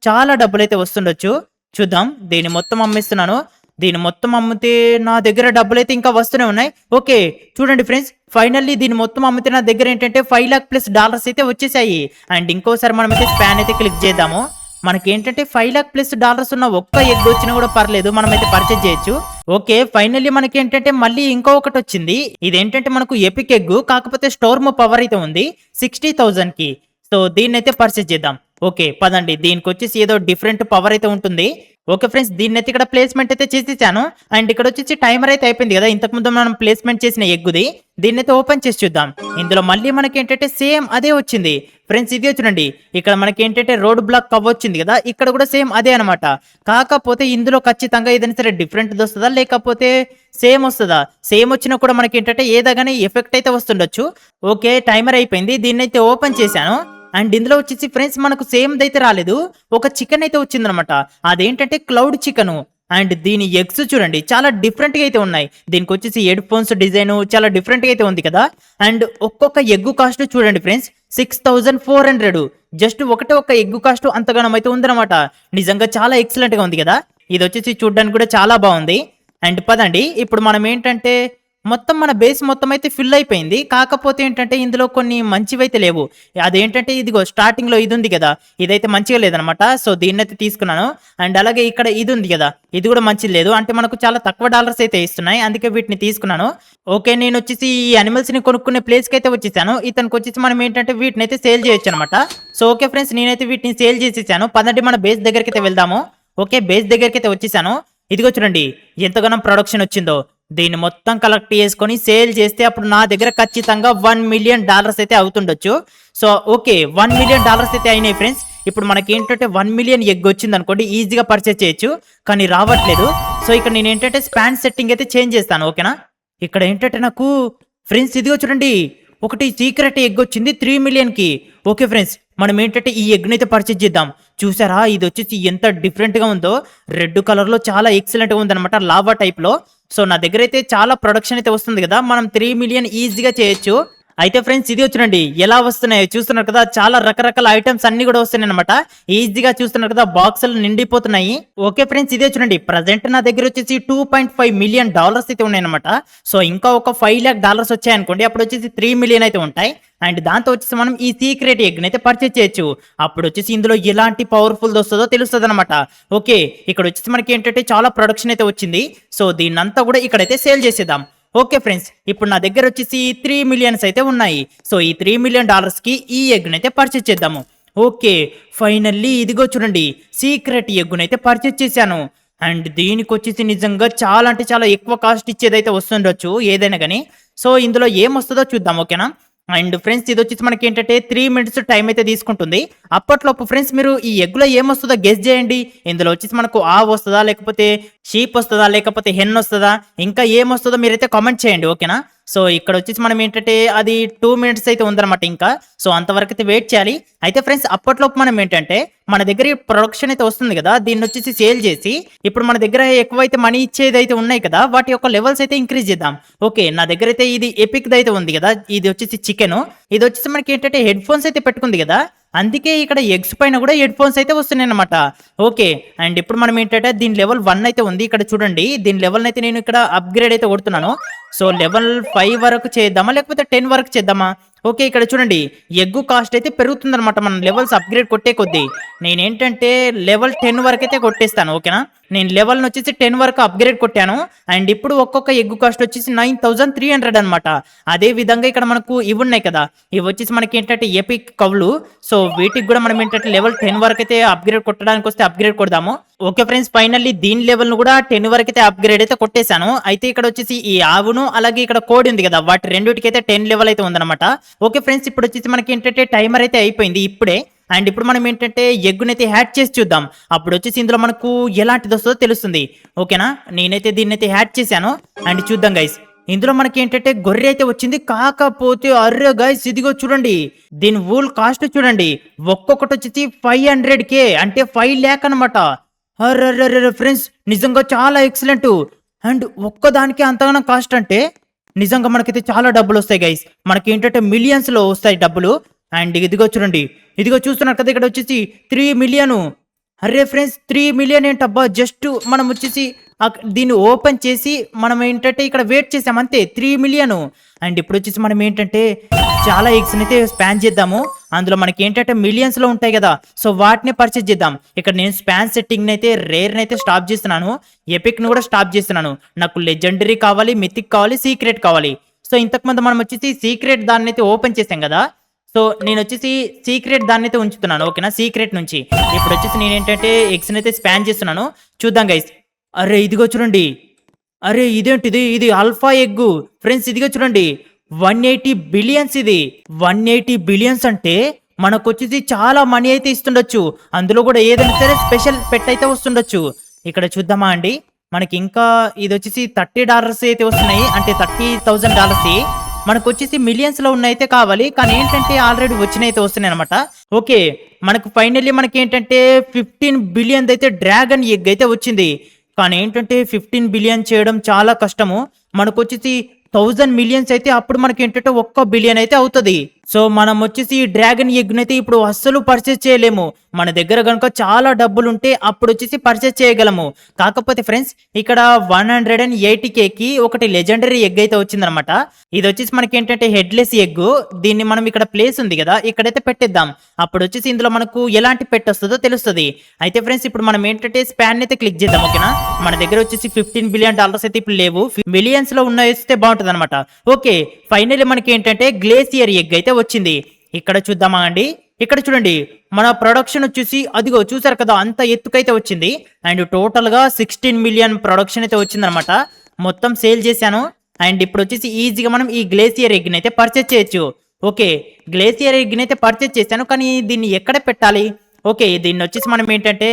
చాలా డబ్బులు అయితే వస్తుండొచ్చు. చూద్దాం, దీన్ని మొత్తం అమ్మేస్తున్నాను. దీన్ని మొత్తం అమ్మితే నా దగ్గర డబ్బులు అయితే ఇంకా వస్తూనే ఉన్నాయి. ఓకే చూడండి ఫ్రెండ్స్, ఫైనల్లీ దీన్ని మొత్తం అమ్మితే నా దగ్గర ఏంటంటే $5,00,000+ అయితే వచ్చేసాయి. అండ్ ఇంకోసారి మనం అయితే స్పాన్ అయితే క్లిక్ చేద్దాము. మనకి ఏంటంటే $5,00,000+ ఉన్న ఒక్క ఎగ్ వచ్చినా కూడా పర్లేదు, మనం అయితే పర్చేజ్ చేయొచ్చు. ఓకే, ఫైనల్లీ మనకి ఏంటంటే మళ్ళీ ఇంకొకటి వచ్చింది. ఇదేంటంటే మనకు ఎపిక్ ఎగ్, కాకపోతే స్టోర్మ్ పవర్ అయితే ఉంది 60,000 కి. సో దీన్ని అయితే పర్చేజ్ చేద్దాం. ఓకే పదండి, దీనికి వచ్చేసి ఏదో డిఫరెంట్ పవర్ అయితే ఉంటుంది. ఓకే ఫ్రెండ్స్, దీన్ని అయితే ఇక్కడ ప్లేస్మెంట్ అయితే చేసేసాను. అండ్ ఇక్కడ వచ్చేసి టైమర్ అయితే అయిపోయింది కదా ఇంతకుముందు మనం ప్లేస్మెంట్ చేసిన ఎగ్గుది. దీన్ని అయితే ఓపెన్ చేసి చూద్దాం. ఇందులో మళ్ళీ మనకి ఏంటంటే సేమ్ అదే వచ్చింది. ఫ్రెండ్స్ ఇది చూడండి, ఇక్కడ మనకి ఏంటంటే రోడ్ బ్లాక్ కవ్ వచ్చింది కదా, ఇక్కడ కూడా సేమ్ అదే అనమాట. కాకపోతే ఇందులో ఖచ్చితంగా ఏదైనా సరే డిఫరెంట్ వస్తుందా లేకపోతే సేమ్ వస్తుందా? సేమ్ వచ్చినా కూడా మనకి ఏంటంటే ఏదగానే ఎఫెక్ట్ అయితే వస్తుండొచ్చు. ఓకే, టైమర్ అయిపోయింది. దీన్ని అయితే ఓపెన్ చేశాను. అండ్ ఇందులో వచ్చేసి ఫ్రెండ్స్ మనకు సేమ్ అయితే రాలేదు, ఒక చికెన్ అయితే వచ్చిందనమాట. అదేంటంటే క్లౌడ్ చికెన్. అండ్ దీని ఎగ్స్ చూడండి చాలా డిఫరెంట్ గా అయితే ఉన్నాయి. దీనికి వచ్చేసి హెడ్ ఫోన్స్ డిజైన్ చాలా డిఫరెంట్ గా అయితే ఉంది కదా. అండ్ ఒక్కొక్క ఎగ్గు కాస్ట్ చూడండి ఫ్రెండ్స్ 6400. జస్ట్ ఒక్క ఎగ్గు కాస్ట్ అంతగానం అయితే ఉందన్నమాట. నిజంగా చాలా ఎక్సలెంట్ గా ఉంది కదా. ఇది వచ్చేసి చూడడానికి కూడా చాలా బాగుంది. అండ్ పదండి, ఇప్పుడు మనం ఏంటంటే మొత్తం మన బేస్ మొత్తం అయితే ఫిల్ అయిపోయింది. కాకపోతే ఏంటంటే ఇందులో కొన్ని మంచివైతే లేవు. అదేంటంటే ఇదిగో స్టార్టింగ్ లో ఇది ఉంది కదా, ఇదైతే మంచిగా లేదనమాట. సో దీన్ని అయితే తీసుకున్నాను. అండ్ అలాగే ఇక్కడ ఇది ఉంది కదా, ఇది కూడా మంచిది లేదు. అంటే మనకు చాలా తక్కువ డాలర్స్ అయితే ఇస్తున్నాయి, అందుకే వీటిని తీసుకున్నాను. ఓకే, నేను వచ్చేసి ఈ అనిమల్స్ ని కొనుక్కునే ప్లేస్ కి అయితే వచ్చేసాను. ఇతనికి వచ్చేసి మనం ఏంటంటే వీటిని అయితే సేల్ చేయొచ్చు అనమాట. సో ఓకే ఫ్రెండ్స్, నేనైతే వీటిని సేల్ చేసేసాను. పదండి మన బేస్ దగ్గరికి అయితే వెళ్దాము. ఓకే, బేస్ దగ్గరికి అయితే వచ్చేసాను. ఇదిగో చూడండి ఎంతగానో ప్రొడక్షన్ వచ్చిందో. దీన్ని మొత్తం కలెక్ట్ చేసుకొని సేల్ చేస్తే అప్పుడు నా దగ్గర ఖచ్చితంగా $1 మిలియన్ అయితే అవుతుండొచ్చు. సో ఓకే, $1 మిలియన్ అయితే అయినాయి ఫ్రెండ్స్. ఇప్పుడు మనకి ఏంటంటే 1 మిలియన్ ఎగ్ వచ్చింది అనుకోండి, ఈజీగా పర్చేస్ చేయొచ్చు. కానీ రావట్లేదు. సో ఇక్కడ నేను ఏంటంటే స్పాన్ సెట్టింగ్ అయితే చేంజ్ చేస్తాను. ఓకేనా, ఇక్కడ ఏంటంటే నాకు ఫ్రెండ్స్ ఇదిగో చూడండి ఒకటి సీక్రెట్ ఎగ్ వచ్చింది 3 మిలియన్ కి. ఓకే ఫ్రెండ్స్, మనం ఏంటంటే ఈ ఎగ్ అయితే పర్చేజ్ చేద్దాం. చూసారా, ఇది వచ్చేసి ఎంత డిఫరెంట్ గా ఉందో. రెడ్ కలర్ లో చాలా ఎక్సలెంట్ గా ఉందన్నమాట, లావా టైప్ లో. సో నా దగ్గర అయితే చాలా ప్రొడక్షన్ అయితే వస్తుంది కదా, మనం 3 మిలియన్ ఈజీగా చేయొచ్చు. అయితే ఫ్రెండ్స్ ఇది చూడండి ఎలా వస్తున్నాయో చూస్తున్నారు కదా, చాలా రకరకాల ఐటమ్స్ అన్ని కూడా వస్తున్నాయి అనమాట. ఈజీగా చూస్తున్నారు కదా, బాక్సులు నిండిపోతున్నాయి. ఓకే ఫ్రెండ్స్ ఇదే చూడండి, ప్రజెంట్ నా దగ్గర వచ్చేసి $2.5 మిలియన్ అయితే ఉన్నాయన్నమాట. సో ఇంకా ఒక $5,00,000 వచ్చాయనుకోండి, అప్పుడు వచ్చేసి 3 మిలియన్ అయితే ఉంటాయి. అండ్ దాంతో వచ్చేసి మనం ఈ సీక్రెట్ ఎగ్ అయితే పర్చేజ్ చేయొచ్చు. అప్పుడు వచ్చేసి ఇందులో ఎలాంటి పవర్ఫుల్ వస్తుందో తెలుస్తుంది అనమాట. ఓకే, ఇక్కడ వచ్చేసి మనకి ఏంటంటే చాలా ప్రొడక్షన్ అయితే వచ్చింది. సో దీన్నంతా కూడా ఇక్కడైతే సేల్ చేసేద్దాం. ఓకే ఫ్రెండ్స్, ఇప్పుడు నా దగ్గర వచ్చేసి 3 మిలియన్స్ అయితే ఉన్నాయి. సో ఈ $3 మిలియన్ కి ఈ ఎగ్నైతే పర్చేజ్ చేద్దాము. ఓకే, ఫైనల్లీ ఇదిగో చూడండి సీక్రెట్ ఎగ్గునైతే పర్చేజ్ చేశాను. అండ్ దీనికి వచ్చేసి నిజంగా చాలా అంటే చాలా ఎక్కువ కాస్ట్ ఇచ్చేదైతే వస్తుండొచ్చు ఏదైనా కానీ. సో ఇందులో ఏమొస్తుందో చూద్దాం, ఓకేనా. అండ్ ఫ్రెండ్స్ ఇది వచ్చేసి మనకి ఏంటంటే 3 మినిట్స్ టైం అయితే తీసుకుంటుంది. అప్పట్లోపు ఫ్రెండ్స్ మీరు ఈ ఎగ్లో ఏమొస్తుందో గెస్ చేయండి. ఇందులో వచ్చేసి మనకు ఆవు వస్తుందా, లేకపోతే షీప్ వస్తుందా, లేకపోతే హెన్ వస్తుందా, ఇంకా ఏమొస్తుందో మీరైతే కామెంట్ చేయండి, ఓకేనా. సో ఇక్కడ వచ్చేసి మనం ఏంటంటే అది 2 మినిట్స్ అయితే ఉందన్నమాట ఇంకా. సో అంతవరకు అయితే వెయిట్ చేయాలి. అయితే ఫ్రెండ్స్ అప్పట్లోపు మనం ఏంటంటే మన దగ్గర ప్రొడక్షన్ అయితే వస్తుంది కదా, దీన్ని వచ్చేసి సేల్ చేసి ఇప్పుడు మన దగ్గర ఎక్కువైతే మనీ ఇచ్చేది అయితే ఉన్నాయి కదా, వాటి యొక్క లెవెల్స్ అయితే ఇంక్రీజ్ చేద్దాం. ఓకే, నా దగ్గర అయితే ఇది ఎపిక్ అయితే ఉంది కదా, ఇది వచ్చేసి చికెన్, ఇది వచ్చేసి మనకి ఏంటంటే హెడ్ ఫోన్స్ అయితే పెట్టుకుంది కదా, అందుకే ఇక్కడ ఎగ్స్ పైన కూడా హెడ్ ఫోన్స్ అయితే వస్తున్నాయి అనమాట. ఓకే, అండ్ ఇప్పుడు మనం ఏంటంటే దీని లెవెల్ 1 అయితే ఉంది ఇక్కడ చూడండి. దీని లెవెల్ అయితే నేను ఇక్కడ అప్గ్రేడ్ అయితే కొడుతున్నాను. సో లెవెల్ 5 వరకు చేద్దామా, లేకపోతే 10 వరకు చేద్దామా. ఓకే, ఇక్కడ చూడండి ఎగ్గు కాస్ట్ అయితే పెరుగుతుంది అనమాట మనం లెవెల్స్ అప్గ్రేడ్ కొట్టే కొద్దీ. నేనేంటంటే లెవెల్ 10 వరకు అయితే కొట్టేస్తాను, ఓకేనా. నేను లెవెల్ వచ్చేసి 10 వరకు అప్గ్రేడ్ కొట్టాను. అండ్ ఇప్పుడు ఒక్కొక్క ఎగ్గు కాస్ట్ వచ్చేసి 9300 అనమాట. అదే విధంగా ఇక్కడ మనకు ఇవి ఉన్నాయి కదా, ఇవి వచ్చేసి మనకి ఏంటంటే ఎపిక్ కవులు. సో వీటికి కూడా మనం ఏంటంటే లెవెల్ 10 వరకు అయితే అప్గ్రేడ్ కొట్టడానికి వస్తే అప్గ్రేడ్ కొడదాము. ఓకే ఫ్రెండ్స్, ఫైనల్లీ దీని లెవెల్ ను కూడా 10 వరకు అయితే అప్గ్రేడ్ అయితే కొట్టేశాను. అయితే ఇక్కడ వచ్చేసి ఈ ఆవును అలాగే ఇక్కడ కోడి ఉంది కదా, వాటి రెండింటికి అయితే 10 లెవెల్ అయితే ఉందన్నమాట. ఓకే ఫ్రెండ్స్, ఇప్పుడు వచ్చేసి మనకి ఏంటంటే టైమర్ అయితే అయిపోయింది ఇప్పుడే. అండ్ ఇప్పుడు మనం ఏంటంటే ఎగ్గునైతే హ్యాక్ చేసి చూద్దాం. అప్పుడు వచ్చేసి ఇందులో మనకు ఎలాంటిది వస్తుందో తెలుస్తుంది, ఓకేనా. నేనైతే దీన్నైతే హ్యాక్ చేశాను. అండ్ చూద్దాం గైస్, ఇందులో మనకి ఏంటంటే గొర్రె అయితే వచ్చింది. కాకపోతే అర్రే గైస్, ఇదిగో చూడండి దీని వూల్ కాస్ట్ చూడండి, ఒక్కొక్కటి వచ్చేసి 500K అంటే 5 lakh అనమాట. అర్రే ఫ్రెండ్స్, నిజంగా చాలా ఎక్సలెంట్. అండ్ ఒక్కదానికి అంతగానో కాస్ట్ అంటే నిజంగా మనకైతే చాలా డబ్బులు వస్తాయి గైస్. మనకి ఏంటంటే మిలియన్స్ లో వస్తాయి డబ్బులు. అండ్ ఇదిగో చూడండి, ఇదిగో చూస్తున్నారు కదా, ఇక్కడ వచ్చేసి 3 మిలియన్. అరే ఫ్రెండ్స్, 3 మిలియన్ ఏంటబ్బా, జస్ట్ మనం వచ్చేసి దీన్ని ఓపెన్ చేసి మనం ఏంటంటే ఇక్కడ వెయిట్ చేసాం అంతే, 3 మిలియన్. అండ్ ఇప్పుడు వచ్చేసి మనం ఏంటంటే చాలా ఎగ్స్ అయితే స్పాన్ చేద్దాము. అందులో మనకి ఏంటంటే మిలియన్స్ లో ఉంటాయి కదా, సో వాటిని పర్చేజ్ చేద్దాం. ఇక్కడ నేను స్పాన్ సెట్టింగ్ అయితే రేర్ అయితే స్టాప్ చేస్తున్నాను, ఎపిక్ ను కూడా స్టాప్ చేస్తున్నాను. నాకు లెజెండరీ కావాలి, మిథిక్ కావాలి, సీక్రెట్ కావాలి. సో ఇంతకుముందు మనం వచ్చేసి సీక్రెట్ దాన్ని అయితే ఓపెన్ చేసాం కదా, సో నేను వచ్చేసి సీక్రెట్ దాన్ని అయితే ఉంచుతున్నాను, ఓకేనా. సీక్రెట్ నుంచి ఇప్పుడు వచ్చేసి నేను ఏంటంటే ఎగ్స్ అయితే స్పాన్ చేస్తున్నాను. చూద్దాం గైస్. అరే ఇదిగో చూడండి, అరే ఇదేంటిది, ఇది ఆల్ఫా ఎగ్గు ఫ్రెండ్స్. ఇదిగో చూడండి 180 బిలియన్స్. ఇది 180 బిలియన్స్ అంటే మనకు వచ్చేసి చాలా మనీ అయితే ఇస్తుండొచ్చు. అందులో కూడా ఏదైనా సరే స్పెషల్ పెట్ అయితే వస్తుండొచ్చు. ఇక్కడ చూద్దామా అండి, మనకి ఇంకా ఇది వచ్చేసి $30 అయితే వస్తున్నాయి, అంటే $30,000. మనకు వచ్చేసి మిలియన్స్ లో ఉన్న అయితే కావాలి, కానీ ఏంటంటే ఆల్రెడీ వచ్చిన అయితే వస్తున్నాయి అనమాట. ఓకే, మనకు ఫైనల్లీ మనకి ఏంటంటే 15 బిలియన్ అయితే డ్రాగన్ ఎగ్ అయితే వచ్చింది. కానీ ఏంటంటే 15 బిలియన్ చేయడం చాలా కష్టము. మనకు వచ్చేసి 1000 మిలియన్స్ అయితే అప్పుడు మనకి ఏంటంటే 1 బిలియన్ అయితే అవుతుంది. సో మనం వచ్చేసి ఈ డ్రాగన్ ఎగ్ అయితే ఇప్పుడు అస్సలు పర్చేస్ చేయలేము. మన దగ్గర కనుక చాలా డబ్బులు ఉంటే అప్పుడు వచ్చేసి పర్చేస్ చేయగలము. కాకపోతే ఫ్రెండ్స్ ఇక్కడ 180K కి ఒకటి లెజెండరీ ఎగ్ అయితే వచ్చిందనమాట. ఇది వచ్చేసి మనకి ఏంటంటే హెడ్లెస్ ఎగ్. దీన్ని మనం ఇక్కడ ప్లేస్ ఉంది కదా, ఇక్కడైతే పెట్టేద్దాం. అప్పుడు వచ్చేసి ఇందులో మనకు ఎలాంటి పెట్ వస్తుందో తెలుస్తుంది. అయితే ఫ్రెండ్స్ ఇప్పుడు మనం ఏంటంటే స్పాన్ అయితే క్లిక్ చేద్దాం, ఓకేనా. మన దగ్గర వచ్చేసి $15 బిలియన్ అయితే ఇప్పుడు లేవు, మిలియన్స్ లో ఉన్న వేస్తే బాగుంటుంది అనమాట. ఓకే, ఫైనల్లీ మనకి ఏంటంటే గ్లేసియర్ ఎగ్ అయితే వచ్చింది. ఇక్కడ చూద్దామా అండి, ఇక్కడ చూడండి మన ప్రొడక్షన్ వచ్చేసి అదిగో చూసారు కదా, అంత ఎత్తుకైతే వచ్చింది. అండ్ టోటల్ గా 16 మిలియన్ ప్రొడక్షన్ అయితే వచ్చిందనమాట. మొత్తం సేల్ చేశాను. అండ్ ఇప్పుడు వచ్చేసి ఈజీగా మనం ఈ గ్లేసియర్ ఎగ్ అయితే పర్చేస్ చేయొచ్చు. ఓకే, గ్లేసియర్ ఎగ్ అయితే పర్చేస్ చేశాను, కానీ దీన్ని ఎక్కడ పెట్టాలి. ఓకే, దీన్ని వచ్చేసి మనం ఏంటంటే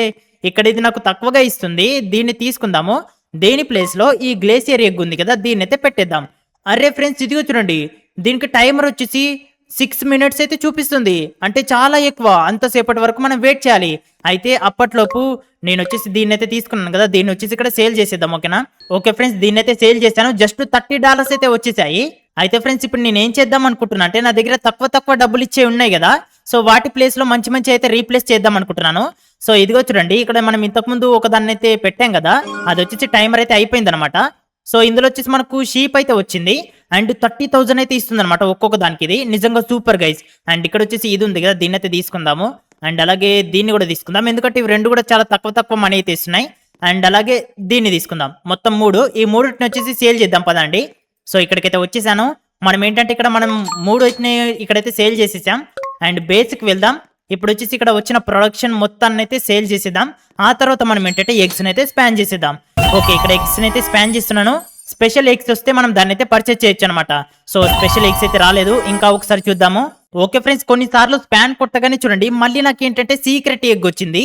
ఇక్కడ ఇది నాకు తక్కువగా ఇస్తుంది, దీన్ని తీసుకుందాము. దేని ప్లేస్ లో ఈ గ్లేసియర్ ఎగ్ ఉంది కదా, దీన్ని అయితే పెట్టేద్దాం. అరే ఫ్రెండ్స్, ఇదిగో చూడండి దీనికి టైమర్ వచ్చేసి 6 మినిట్స్ అయితే చూపిస్తుంది, అంటే చాలా ఎక్కువ. అంతసేపటి వరకు మనం వెయిట్ చేయాలి. అయితే అప్పట్లోపు నేను వచ్చేసి దీన్ని అయితే తీసుకున్నాను కదా, దీన్ని వచ్చేసి ఇక్కడ సేల్ చేసేద్దాం, ఓకేనా. ఓకే ఫ్రెండ్స్, దీన్ని అయితే సేల్ చేశాను, జస్ట్ $30 అయితే వచ్చేసాయి. అయితే ఫ్రెండ్స్ ఇప్పుడు నేను ఏం చేద్దాం అనుకుంటున్నా అంటే, నా దగ్గర తక్కువ డబ్బులు ఇచ్చే ఉన్నాయి కదా, సో వాటి ప్లేస్ లో మంచి అయితే రీప్లేస్ చేద్దాం అనుకుంటున్నాను. సో ఇదిగో చూడండి, ఇక్కడ మనం ఇంతకుముందు ఒక దాన్ని అయితే పెట్టాం కదా, అది వచ్చేసి టైమర్ అయితే అయిపోయింది అనమాట. సో ఇందులో వచ్చేసి మనకు షీప్ అయితే వచ్చింది, అండ్ 30,000 అయితే ఇస్తుంది అనమాట ఒక్కొక్క దానికి. ఇది నిజంగా సూపర్ గైస్. అండ్ ఇక్కడ వచ్చేసి ఇది ఉంది కదా, దీన్ని అయితే తీసుకుందాము. అండ్ అలాగే దీన్ని కూడా తీసుకుందాం, ఎందుకంటే ఇవి రెండు కూడా చాలా తక్కువ మనీ అయితే ఇస్తున్నాయి. అండ్ అలాగే దీన్ని తీసుకుందాం, మొత్తం 3. ఈ 3ని వచ్చేసి సేల్ చేద్దాం పదండి. సో ఇక్కడికైతే వచ్చేసాను. మనం ఏంటంటే ఇక్కడ మనం 3 అయితే ఇక్కడైతే సేల్ చేసేసాం. అండ్ బేస్కి వెళ్దాం. ఇప్పుడు వచ్చేసి ఇక్కడ వచ్చిన ప్రొడక్షన్ మొత్తాన్ని అయితే సేల్ చేసేద్దాం. ఆ తర్వాత మనం ఏంటంటే ఎగ్స్ అయితే స్పాన్ చేసేద్దాం. ఓకే, ఇక్కడ ఎగ్స్ అయితే స్పాన్ చేస్తున్నాను. స్పెషల్ ఎగ్స్ వస్తే మనం దాన్ని అయితే పర్చేస్ చేయొచ్చు అనమాట. సో స్పెషల్ ఎగ్స్ అయితే రాలేదు, ఇంకా ఒకసారి చూద్దాము. ఓకే ఫ్రెండ్స్, కొన్నిసార్లు స్పాన్ కొట్టగానే చూడండి మళ్ళీ నాకు ఏంటంటే సీక్రెట్ ఎగ్ వచ్చింది.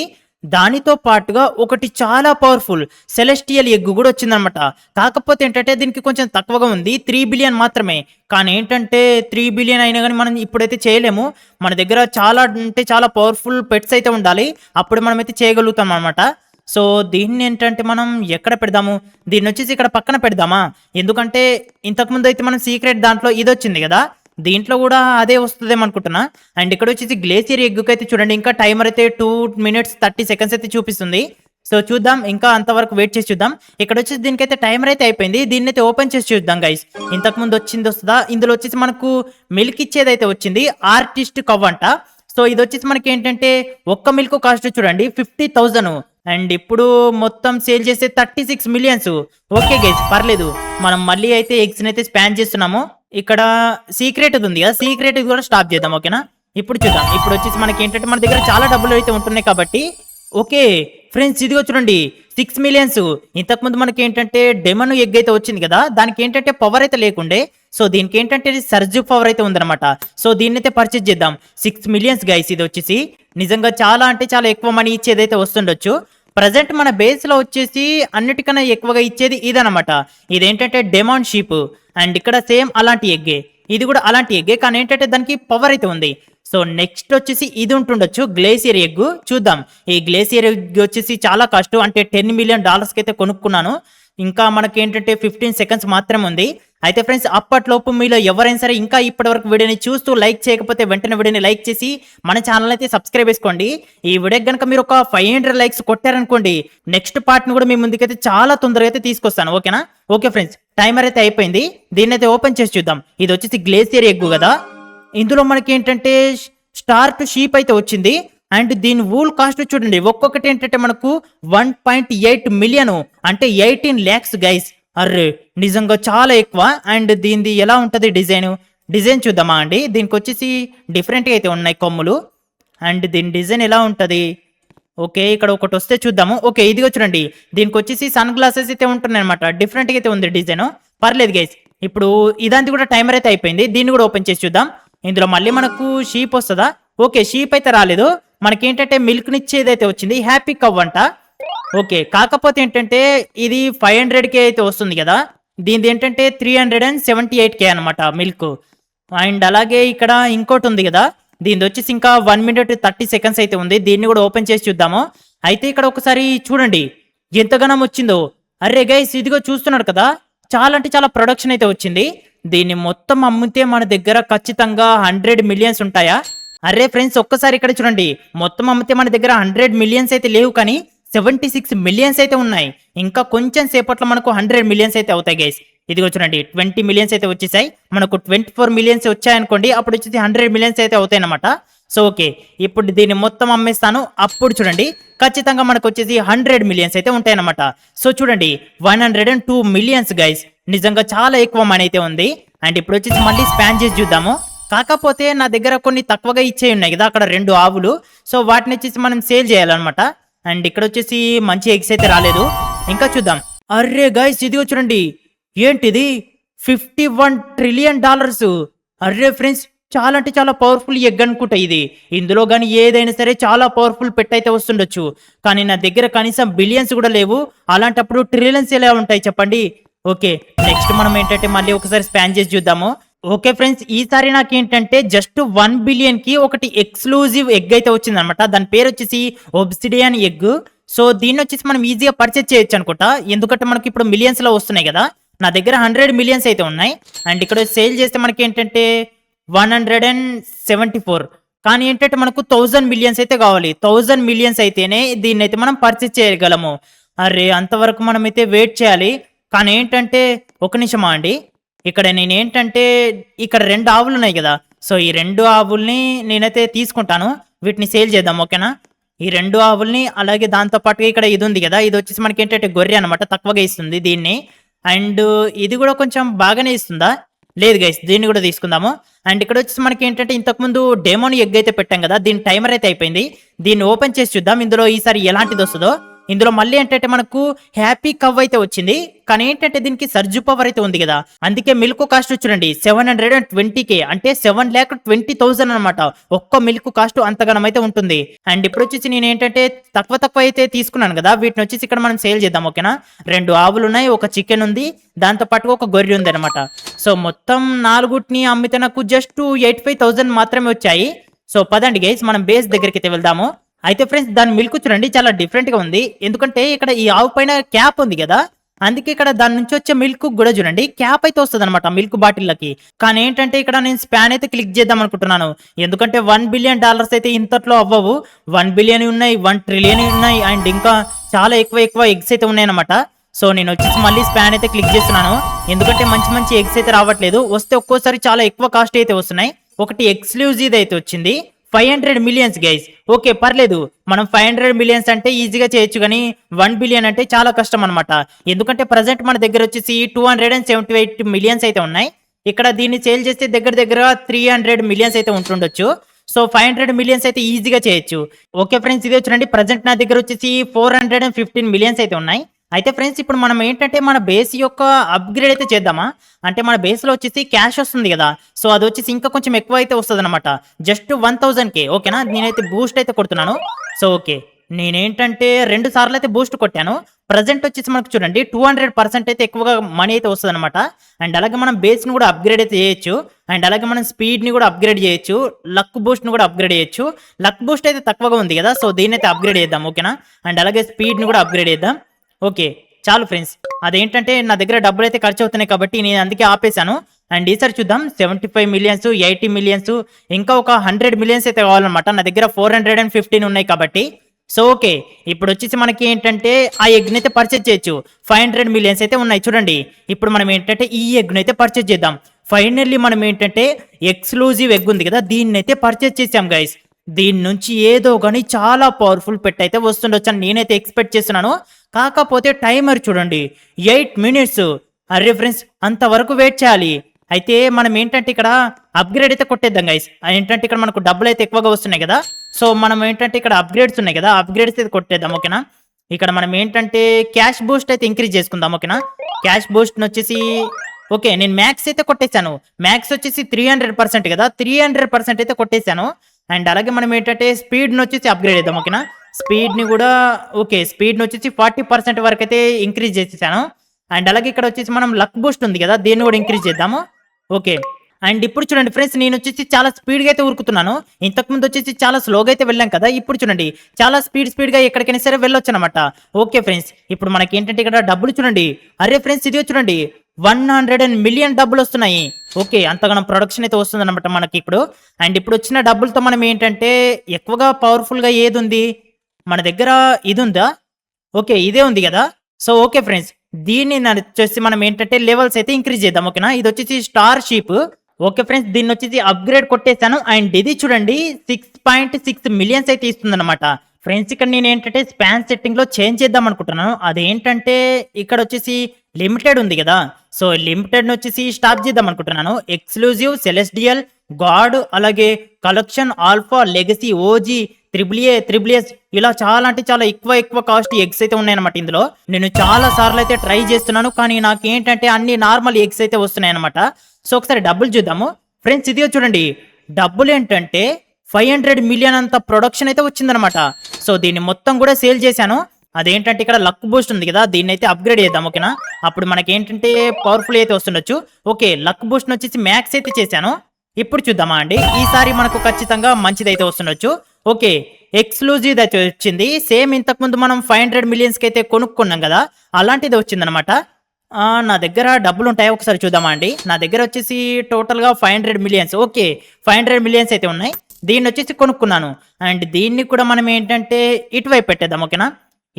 దానితో పాటుగా ఒకటి చాలా పవర్ఫుల్ సెలెస్టియల్ ఎగ్ కూడా వచ్చిందనమాట. కాకపోతే ఏంటంటే దీనికి కొంచెం తక్కువగా ఉంది, 3 బిలియన్ మాత్రమే. కానీ ఏంటంటే 3 బిలియన్ అయినా కానీ మనం ఇప్పుడైతే చేయలేము. మన దగ్గర చాలా అంటే చాలా పవర్ఫుల్ పెట్స్ అయితే ఉండాలి, అప్పుడు మనం అయితే చేయగలుగుతాం అనమాట. సో దీన్ని ఏంటంటే మనం ఎక్కడ పెడదాము, దీన్ని వచ్చేసి ఇక్కడ పక్కన పెడదామా? ఎందుకంటే ఇంతకుముందు అయితే మనం సీక్రెట్ దాంట్లో ఇది వచ్చింది కదా, దీంట్లో కూడా అదే వస్తుందేమో అనుకుంటున్నా. అండ్ ఇక్కడ వచ్చేసి గ్లేసియర్ ఎగ్కి అయితే చూడండి ఇంకా టైమర్ అయితే 2 minutes 30 seconds అయితే చూపిస్తుంది. సో చూద్దాం, ఇంకా అంతవరకు వెయిట్ చేసి చూద్దాం. ఇక్కడ వచ్చేసి దీనికైతే టైమర్ అయితే అయిపోయింది. దీన్ని అయితే ఓపెన్ చేసి చూద్దాం గైస్, ఇంతకుముందు వచ్చింది వస్తుందా. ఇందులో వచ్చేసి మనకు మిల్క్ ఇచ్చేది అయితే వచ్చింది, ఆర్టిస్ట్ కవ్ అంట. సో ఇది వచ్చేసి మనకి ఏంటంటే ఒక్క మిల్క్ కాస్ట్ చూడండి 50,000. అండ్ ఇప్పుడు మొత్తం సేల్ చేస్తే 36 million. ఓకే గైస్, పర్లేదు. మనం మళ్ళీ అయితే ఎగ్స్ అయితే స్పాన్ చేస్తున్నాము. ఇక్కడ సీక్రెట్ ఉంది కదా, సీక్రెట్ కూడా స్టాప్ చేద్దాం. ఓకేనా, ఇప్పుడు చూద్దాం. ఇప్పుడు వచ్చేసి మనకి ఏంటంటే మన దగ్గర చాలా డబ్బులు అయితే ఉంటున్నాయి కాబట్టి. ఓకే ఫ్రెండ్స్, ఇదిగో చూడండి 6 million. ఇంతకుముందు మనకి ఏంటంటే డెమన్ ఎగ్ అయితే వచ్చింది కదా, దానికి ఏంటంటే పవర్ అయితే లేకుండే. సో దీనికి ఏంటంటే సర్జ్ పవర్ అయితే ఉందన్నమాట. సో దీన్ని అయితే పర్చేజ్ చేద్దాం. 6 million గైస్, ఇది వచ్చేసి నిజంగా చాలా అంటే చాలా ఎక్కువ మనీ ఇచ్చేది అయితే వస్తుండొచ్చు. ప్రజెంట్ మన బేస్ లో వచ్చేసి అన్నిటికన్నా ఎక్కువగా ఇచ్చేది ఇదనమాట. ఇదేంటంటే డెమాన్ షీప్. అండ్ ఇక్కడ సేమ్ అలాంటి ఎగ్గే, ఇది కూడా అలాంటి ఎగ్గే, కానీ ఏంటంటే దానికి పవర్ అయితే ఉంది. సో నెక్స్ట్ వచ్చేసి ఇది ఉంటుండొచ్చు గ్లేసియర్ ఎగ్. చూద్దాం. ఈ గ్లేసియర్ ఎగ్ వచ్చేసి చాలా కాస్ట్, అంటే $10 million అయితే కొనుక్కున్నాను. ఇంకా మనకి ఏంటంటే 15 seconds మాత్రమే ఉంది. అయితే ఫ్రెండ్స్, అప్పట్లోపు మీలో ఎవరైనా సరే ఇంకా ఇప్పటివరకు వీడియోని చూస్తూ లైక్ చేయకపోతే వెంటనే వీడియోని లైక్ చేసి మన ఛానల్ అయితే సబ్స్క్రైబ్ చేసుకోండి. ఈ వీడియో కనుక మీరు ఒక 500 likes కొట్టారనుకోండి, నెక్స్ట్ పార్ట్ని కూడా మీ ముందుకైతే చాలా తొందరగా అయితే తీసుకొస్తాను. ఓకేనా? ఓకే ఫ్రెండ్స్, టైమర్ అయితే అయిపోయింది. దీన్ని అయితే ఓపెన్ చేసి చూద్దాం. ఇది వచ్చేసి గ్లేసియర్ ఎగ్ కదా, ఇందులో మనకి ఏంటంటే స్టార్ టు షీప్ అయితే వచ్చింది. అండ్ దీని వూల్ కాస్ట్ చూడండి, ఒక్కొక్కటి ఏంటంటే మనకు 1.8 million, అంటే 18 lakhs గైస్. అర్రే నిజంగా చాలా ఎక్కువ. అండ్ దీనిది ఎలా ఉంటుంది డిజైన్ చూద్దామా అండి. దీనికి వచ్చేసి డిఫరెంట్గా అయితే ఉన్నాయి కొమ్ములు. అండ్ దీని డిజైన్ ఎలా ఉంటుంది? ఓకే, ఇక్కడ ఒకటి వస్తే చూద్దాము. ఓకే, ఇదిగో చూడండి, దీనికి వచ్చేసి సన్ గ్లాసెస్ అయితే ఉంటున్నాయి అనమాట. డిఫరెంట్గా అయితే ఉంది డిజైన్. పర్లేదు గైస్, ఇప్పుడు ఇదంతా కూడా టైమర్ అయితే అయిపోయింది. దీన్ని కూడా ఓపెన్ చేసి చూద్దాం. ఇందులో మళ్ళీ మనకు షీప్ వస్తుందా? ఓకే, షీప్ అయితే రాలేదు. మనకి ఏంటంటే మిల్క్ నిచ్చేది అయితే వచ్చింది, హ్యాపీ కవ్ అంట. ఓకే, కాకపోతే ఏంటంటే ఇది 500K అయితే వస్తుంది కదా, దీనిది ఏంటంటే 378K అనమాట మిల్క్. అండ్ అలాగే ఇక్కడ ఇంకోటి ఉంది కదా, దీని వచ్చేసి ఇంకా 1 minute 30 seconds అయితే ఉంది. దీన్ని కూడా ఓపెన్ చేసి చూద్దాము. అయితే ఇక్కడ ఒకసారి చూడండి ఎంతగానం వచ్చిందో. అరే గైస్, ఇదిగో చూస్తున్నారు కదా, చాలా అంటే చాలా ప్రొడక్షన్ అయితే వచ్చింది. దీన్ని మొత్తం అమ్మితే మన దగ్గర ఖచ్చితంగా 100 million ఉంటాయా? అరే ఫ్రెండ్స్, ఒక్కసారి ఇక్కడ చూడండి, మొత్తం అమ్మితే మన దగ్గర 100 million అయితే లేవు, కానీ 76 million అయితే ఉన్నాయి. ఇంకా కొంచెం సేపట్లో మనకు 100 million అయితే అవుతాయి గైస్. ఇదిగో చూడండి 20 million అయితే వచ్చేసాయి. మనకు 24 million వచ్చాయనుకోండి, అప్పుడు వచ్చేసి 100 million అయితే అవుతాయి అనమాట. సో ఓకే, ఇప్పుడు దీన్ని మొత్తం అమ్మేస్తాను. అప్పుడు చూడండి ఖచ్చితంగా మనకు వచ్చేసి 100 million అయితే ఉంటాయన్నమాట. సో చూడండి 102 million గైస్, నిజంగా చాలా ఎక్కువ మనీ అయితే ఉంది. అండ్ ఇప్పుడు వచ్చేసి మళ్ళీ స్పాన్ చేసి చూద్దాము. కాకపోతే నా దగ్గర కొన్ని తక్కువగా ఇచ్చే ఉన్నాయి కదా, అక్కడ 2 ఆవులు. సో వాటిని వచ్చేసి మనం సేల్ చేయాలన్నమాట. అండ్ ఇక్కడ వచ్చేసి మంచి ఎగ్స్ అయితే రాలేదు. ఇంకా చూద్దాం. అర్రే గైస్, ఇదిగో చూడండి, ఏంటిది $51 trillion. అర్రే ఫ్రెండ్స్, చాలా అంటే చాలా పవర్ఫుల్ ఎగ్ అనుకుంటా ఇది. ఇందులో కానీ ఏదైనా సరే చాలా పవర్ఫుల్ పెట్ అయితే వస్తుండొచ్చు, కానీ నా దగ్గర కనీసం బిలియన్స్ కూడా లేవు. అలాంటప్పుడు ట్రిలియన్స్ ఎలా ఉంటాయి చెప్పండి. ఓకే, నెక్స్ట్ మనం ఏంటంటే మళ్ళీ ఒకసారి స్పాన్ చేసి చూద్దాము. ఓకే ఫ్రెండ్స్, ఈసారి నాకు ఏంటంటే జస్ట్ 1 billion కి ఒకటి ఎక్స్క్లూజివ్ ఎగ్ అయితే వచ్చింది అనమాట. దాని పేరు వచ్చేసి ఒబ్సిడియన్ ఎగ్. సో దీన్ని వచ్చేసి మనం ఈజీగా పర్చేస్ చేయొచ్చు అనుకుంటా, ఎందుకంటే మనకి ఇప్పుడు మిలియన్స్ లో వస్తున్నాయి కదా. నా దగ్గర 100 million అయితే ఉన్నాయి. అండ్ ఇక్కడ సేల్ చేస్తే మనకి ఏంటంటే 174, కానీ ఏంటంటే మనకు 1000 million అయితే కావాలి. 1000 million అయితేనే దీన్ని అయితే మనం పర్చేస్ చేయగలము. అరే అంతవరకు మనం అయితే వెయిట్ చేయాలి. కానీ ఏంటంటే ఒక నిమిషమా అండి, ఇక్కడ నేనేంటంటే ఇక్కడ 2 ఆవులు ఉన్నాయి కదా, సో ఈ 2 ఆవుల్ని నేనైతే తీసుకుంటాను. వీటిని సేల్ చేద్దాం. ఓకేనా? ఈ 2 ఆవుల్ని, అలాగే దాంతో పాటుగా ఇక్కడ ఇది ఉంది కదా, ఇది వచ్చేసి మనకి ఏంటంటే గొర్రె అనమాట, తక్కువగా ఇస్తుంది దీన్ని. అండ్ ఇది కూడా కొంచెం బాగానే ఇస్తుందా? లేదు గైస్, దీన్ని కూడా తీసుకుందాము. అండ్ ఇక్కడ వచ్చేసి మనకి ఏంటంటే ఇంతకుముందు డెమోని ఎగ్ అయితే పెట్టాం కదా, దీని టైమర్ అయితే అయిపోయింది. దీన్ని ఓపెన్ చేసి చూద్దాం ఇందులో ఈసారి ఎలాంటిది వస్తుందో. ఇందులో మళ్ళీ ఏంటంటే మనకు హ్యాపీ కవ్ అయితే వచ్చింది, కానీ ఏంటంటే దీనికి సర్జు పవర్ అయితే ఉంది కదా, అందుకే మిల్క్ కాస్ట్ చూడండి 720K, అంటే 7,20,000 అనమాట. ఒక్క మిల్క్ కాస్ట్ అంతగానం అయితే ఉంటుంది. అండ్ ఇప్పుడు వచ్చేసి నేను ఏంటంటే తక్కువ అయితే తీసుకున్నాను కదా, వీటిని వచ్చేసి ఇక్కడ మనం సేల్ చేద్దాం. ఓకేనా, 2 ఆవులు ఉన్నాయి, ఒక చికెన్ ఉంది, దాంతో పాటు ఒక గొర్రె ఉంది అనమాట. సో మొత్తం 4ని అమ్మితే నాకు జస్ట్ 85,000 మాత్రమే వచ్చాయి. సో పదండి గైస్, మనం బేస్ దగ్గరికి అయితే వెళ్దాము. అయితే ఫ్రెండ్స్ దాని మిల్క్ చూడండి చాలా డిఫరెంట్ గా ఉంది, ఎందుకంటే ఇక్కడ ఈ ఆవు పైన క్యాప్ ఉంది కదా, అందుకే ఇక్కడ దాని నుంచి వచ్చే మిల్క్ కూడా చూడండి క్యాప్ అయితే వస్తుంది అనమాట మిల్క్ బాటిల్లకి. కానీ ఏంటంటే ఇక్కడ నేను స్పాన్ అయితే క్లిక్ చేద్దాం అనుకుంటున్నాను, ఎందుకంటే $1 బిలియన్ అయితే ఇంతట్లో అవ్వవు. 1 బిలియన్ ఉన్నాయి, 1 ట్రిలియన్ ఉన్నాయి, అండ్ ఇంకా చాలా ఎక్కువ ఎగ్స్ అయితే ఉన్నాయి అనమాట. సో నేను వచ్చేసి మళ్ళీ స్పాన్ అయితే క్లిక్ చేస్తున్నాను, ఎందుకంటే మంచి ఎగ్స్ అయితే రావట్లేదు, వస్తే ఒక్కోసారి చాలా ఎక్కువ కాస్ట్ అయితే వస్తున్నాయి. ఒకటి ఎక్స్క్లూజివ్ అయితే వచ్చింది 500 మిలియన్స్ గైస్. ఓకే పర్లేదు, మనం 500 మిలియన్స్ అంటే ఈజీగా చేయొచ్చు, కానీ 1 బిలియన్ అంటే చాలా కష్టం అనమాట. ఎందుకంటే ప్రజెంట్ మన దగ్గర వచ్చేసి 278 మిలియన్స్ అయితే ఉన్నాయి. ఇక్కడ దీన్ని సేల్ చేస్తే దగ్గర 300 మిలియన్స్ అయితే ఉంటుండొచ్చు. సో 500 మిలియన్స్ అయితే ఈజీగా చేయొచ్చు. ఓకే ఫ్రెండ్స్, ఇదే చూడండి ప్రజెంట్ నా దగ్గర వచ్చేసి 415 మిలియన్స్ అయితే ఉన్నాయి. అయితే ఫ్రెండ్స్ ఇప్పుడు మనం ఏంటంటే మన బేస్ యొక్క అప్గ్రేడ్ అయితే చేద్దామా, అంటే మన బేస్ లో వచ్చేసి క్యాష్ వస్తుంది కదా, సో అది వచ్చేసి ఇంకా కొంచెం ఎక్కువ అయితే వస్తుంది అనమాట, జస్ట్ 1000K. ఓకేనా, నేనైతే బూస్ట్ అయితే కొడుతున్నాను. సో ఓకే, నేనేంటంటే 2 సార్లు అయితే బూస్ట్ కొట్టాను. ప్రజెంట్ వచ్చేసి మనకు చూడండి 200% అయితే ఎక్కువగా మనీ అయితే వస్తుంది అనమాట. అండ్ అలాగే మనం బేస్ ని కూడా అప్గ్రేడ్ అయితే చేయొచ్చు, అండ్ అలాగే మనం స్పీడ్ ని కూడా అప్గ్రేడ్ చేయొచ్చు, లక్ బూస్ట్ ని కూడా అప్గ్రేడ్ చేయొచ్చు. లక్ బూస్ట్ అయితే తక్కువగా ఉంది కదా, సో దీన్ని అయితే అప్గ్రేడ్ చేద్దాం. ఓకేనా, అండ్ అలాగే స్పీడ్ ని కూడా అప్గ్రేడ్ చేద్దాం. ఓకే చాలు ఫ్రెండ్స్, అదేంటంటే నా దగ్గర డబ్బులు అయితే ఖర్చు అవుతున్నాయి కాబట్టి నేను అందుకే ఆపేశాను. అండ్ ఈసారి చూద్దాం 75 మిలియన్స్, 80 మిలియన్స్, ఇంకా ఒక 100 మిలియన్స్ అయితే కావాలన్నమాట. నా దగ్గర 415 ఉన్నాయి కాబట్టి. సో ఓకే, ఇప్పుడు వచ్చేసి మనకి ఏంటంటే ఆ ఎగ్ అయితే పర్చేజ్ చేయొచ్చు. 500 మిలియన్స్ అయితే ఉన్నాయి చూడండి. ఇప్పుడు మనం ఏంటంటే ఈ ఎగ్ అయితే పర్చేజ్ చేద్దాం. ఫైనల్లీ మనం ఏంటంటే ఎక్స్క్లూజివ్ ఎగ్ ఉంది కదా, దీన్ని అయితే పర్చేజ్ చేసాం గైస్. దీని నుంచి ఏదో కానీ చాలా పవర్ఫుల్ పెట్ అయితే వస్తుండొచ్చు అని నేనైతే ఎక్స్పెక్ట్ చేస్తున్నాను. కాకపోతే టైమర్ చూడండి 8 మినిట్స్. అరే ఫ్రెండ్స్, అంతవరకు వెయిట్ చేయాలి. అయితే మనం ఏంటంటే ఇక్కడ అప్గ్రేడ్ అయితే కొట్టేద్దాం గైస్. ఏంటంటే ఇక్కడ మనకు డబ్బులు అయితే ఎక్కువగా వస్తున్నాయి కదా, సో మనం ఏంటంటే ఇక్కడ అప్గ్రేడ్స్ ఉన్నాయి కదా, అప్గ్రేడ్స్ అయితే కొట్టేద్దాం. ఓకేనా, ఇక్కడ మనం ఏంటంటే క్యాష్ బూస్ట్ అయితే ఇంక్రీజ్ చేసుకుందాం. ఓకేనా, క్యాష్ బూస్ట్ వచ్చేసి ఓకే నేను మ్యాక్స్ అయితే కొట్టేశాను. మ్యాక్స్ వచ్చేసి 300% కదా, 300% అయితే కొట్టేశాను. అండ్ అలాగే మనం ఏంటంటే స్పీడ్ని వచ్చేసి అప్గ్రేడ్ చేద్దాం. ఓకేనా, స్పీడ్ని కూడా ఓకే స్పీడ్ని వచ్చేసి 40% వరకు అయితే ఇంక్రీజ్ చేసేసాను. అండ్ అలాగే ఇక్కడ వచ్చేసి మనం లక్ బూస్ట్ ఉంది కదా, దీన్ని కూడా ఇంక్రీజ్ చేద్దాము. ఓకే, అండ్ ఇప్పుడు చూడండి ఫ్రెండ్స్, నేను వచ్చేసి చాలా స్పీడ్గా అయితే ఉరుకుతున్నాను. ఇంతకుముందు వచ్చేసి చాలా స్లోగా అయితే వెళ్ళాం కదా, ఇప్పుడు చూడండి చాలా స్పీడ్గా ఎక్కడికైనా సరే వెళ్ళొచ్చు అనమాట. ఓకే ఫ్రెండ్స్, ఇప్పుడు మనకి ఏంటంటే ఇక్కడ డబ్బులు చూడండి. అరే ఫ్రెండ్స్, ఇది చూడండి 100 మిలియన్ డబ్బులు వస్తున్నాయి. ఓకే, అంతగానం ప్రొడక్షన్ అయితే వస్తుంది అనమాట మనకి ఇప్పుడు. అండ్ ఇప్పుడు వచ్చిన డబ్బులతో మనం ఏంటంటే ఎక్కువగా పవర్ఫుల్గా ఏది ఉంది మన దగ్గర, ఇది ఉందా? ఓకే ఇదే ఉంది కదా. సో ఓకే ఫ్రెండ్స్, దీన్ని వచ్చేసి మనం ఏంటంటే లెవెల్స్ అయితే ఇంక్రీజ్ చేద్దాం. ఓకేనా, ఇది వచ్చేసి స్టార్ షీప్. ఓకే ఫ్రెండ్స్, దీన్ని వచ్చేసి అప్గ్రేడ్ కొట్టేశాను. అండ్ ఇది చూడండి 6.6 మిలియన్స్ అయితే ఇస్తుంది అనమాట. ఫ్రెండ్స్ ఇక్కడ నేను ఏంటంటే స్పాన్ సెట్టింగ్ లో చేంజ్ చేద్దాం అనుకుంటున్నాను. అదేంటంటే ఇక్కడ వచ్చేసి లిమిటెడ్ ఉంది కదా, సో లిమిటెడ్ వచ్చేసి స్టాప్ చేద్దాం అనుకుంటున్నాను. ఎక్స్క్లూజివ్, సెలెస్టియల్, గాడ్, అలాగే collection, alpha, legacy, OG, triple S, ఇలా చాలా అంటే చాలా ఎక్కువ కాస్ట్ ఎగ్స్ అయితే ఉన్నాయన్నమాట. ఇందులో నేను చాలా సార్లు అయితే ట్రై చేస్తున్నాను, కానీ నాకు ఏంటంటే అన్ని నార్మల్ ఎగ్స్ అయితే వస్తున్నాయి అనమాట. సో ఒకసారి డబ్బులు చూద్దాము ఫ్రెండ్స్. ఇదిగో చూడండి, డబ్బులు ఏంటంటే 500 మిలియన్ అంత ప్రొడక్షన్ అయితే వచ్చిందనమాట. సో దీన్ని మొత్తం కూడా సేల్ చేశాను. అదేంటంటే ఇక్కడ లక్ బూస్ట్ ఉంది కదా, దీన్ని అయితే అప్గ్రేడ్ చేద్దాం. ఓకేనా, అప్పుడు మనకి ఏంటంటే పవర్ఫుల్ అయితే వస్తుండొచ్చు. ఓకే, లక్ బూస్ట్ వచ్చేసి మ్యాక్స్ అయితే చేశాను. ఇప్పుడు చూద్దామా అండి, ఈసారి మనకు ఖచ్చితంగా మంచిది అయితే వస్తుండొచ్చు. ఓకే, ఎక్స్క్లూజివ్ అయితే వచ్చింది. సేమ్ ఇంతకుముందు మనం 500 మిలియన్స్కి అయితే కొనుక్కున్నాం కదా, అలాంటిది వచ్చిందనమాట. నా దగ్గర డబ్బులు ఉంటాయి, ఒకసారి చూద్దామా అండి. నా దగ్గర వచ్చేసి టోటల్గా 500 మిలియన్స్. ఓకే 500 మిలియన్స్ అయితే ఉన్నాయి. దీన్ని వచ్చేసి కొనుక్కున్నాను. అండ్ దీన్ని కూడా మనం ఏంటంటే ఇటువైపు పెట్టేద్దాం. ఓకేనా,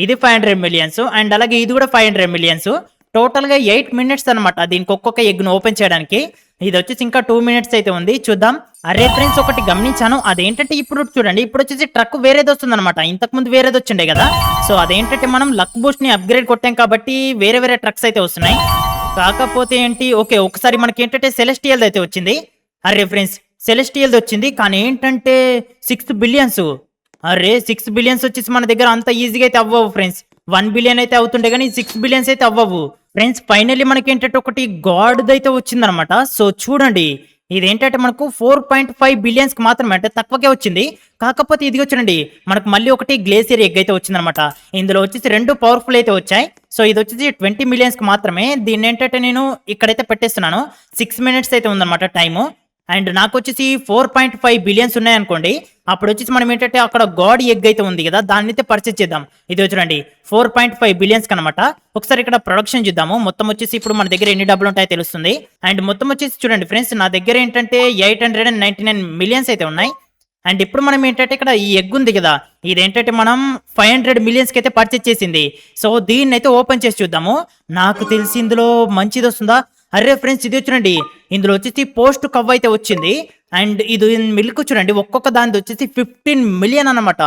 ఇది 500 మిలియన్స్, అండ్ అలాగే ఇది కూడా 500 మిలియన్స్. టోటల్గా 8 మినిట్స్ అనమాట దీనికి ఒక్కొక్క ఎగ్ను ఓపెన్ చేయడానికి. ఇది వచ్చేసి ఇంకా 2 మినిట్స్ అయితే ఉంది, చూద్దాం. అరే ఫ్రెండ్స్, ఒకటి గమనించాను. అదేంటంటే ఇప్పుడు చూడండి, ఇప్పుడు వచ్చేసి ట్రక్ వేరేది వస్తుంది అనమాట. ఇంతకుముందు వేరేది వచ్చిండే కదా, సో అదేంటంటే మనం లక్ బూస్ట్ ని అప్గ్రేడ్ కొట్టాం కాబట్టి వేరే ట్రక్స్ అయితే వస్తున్నాయి. కాకపోతే ఏంటి, ఓకే ఒకసారి మనకి ఏంటంటే సెలెస్టియల్ అయితే వచ్చింది. అరే ఫ్రెండ్స్, సెలెస్టియల్ వచ్చింది కానీ ఏంటంటే 6 బిలియన్స్. అరే 6 బిలియన్స్ వచ్చేసి మన దగ్గర అంత ఈజీగా అయితే అవ్వవు ఫ్రెండ్స్. 1 బిలియన్ అయితే అవుతుండే కానీ 6 బిలియన్స్ అయితే అవ్వవు ఫ్రెండ్స్. ఫైనల్లీ మనకి ఏంటంటే ఒకటి గాడ్ అయితే వచ్చిందనమాట. సో చూడండి, ఇదేంటంటే మనకు 4.5 బిలియన్స్ కి మాత్రమే, అంటే తక్కువకే వచ్చింది. కాకపోతే ఇది చూడండి, మనకు మళ్ళీ ఒకటి గ్లేసియర్ ఎగ్ అయితే వచ్చిందనమాట. ఇందులో వచ్చేసి 2 పవర్ఫుల్ అయితే వచ్చాయి. సో ఇది వచ్చేసి 20 మిలియన్స్ కి మాత్రమే. దీన్ని ఏంటంటే నేను ఇక్కడైతే పెట్టేస్తున్నాను. 6 minutes అయితే ఉందన్నమాట టైము. అండ్ నాకు వచ్చేసి 4.5 బిలియన్స్ ఉన్నాయనుకోండి, అప్పుడు వచ్చేసి మనం ఏంటంటే అక్కడ గాడ్ ఎగ్ అయితే ఉంది కదా, దాన్ని అయితే పర్చేజ్ చేద్దాం. ఇది చూడండి 4.5 బిలియన్స్ కనమాట. ఒకసారి ఇక్కడ ప్రొడక్షన్ చూద్దాము. మొత్తం వచ్చేసి ఇప్పుడు మన దగ్గర ఎన్ని డబ్బులు ఉంటాయో తెలుస్తుంది. అండ్ మొత్తం వచ్చేసి చూడండి ఫ్రెండ్స్, నా దగ్గర ఏంటంటే 899 మిలియన్స్ అయితే ఉన్నాయి. అండ్ ఇప్పుడు మనం ఏంటంటే ఇక్కడ ఈ ఎగ్ ఉంది కదా, ఇదేంటంటే మనం 500 మిలియన్స్ కి అయితే పర్చేజ్ చేసింది. సో దీన్ని అయితే ఓపెన్ చేసి చూద్దాము. నాకు తెలిసి ఇందులో మంచిది వస్తుందా. అరే ఫ్రెండ్స్, ఇది చూడండి, ఇందులో వచ్చేసి పోస్ట్ కవ్ అయితే వచ్చింది. అండ్ ఇది మిల్క్ చూడండి, ఒక్కొక్క దాని వచ్చేసి 15 మిలియన్ అనమాట.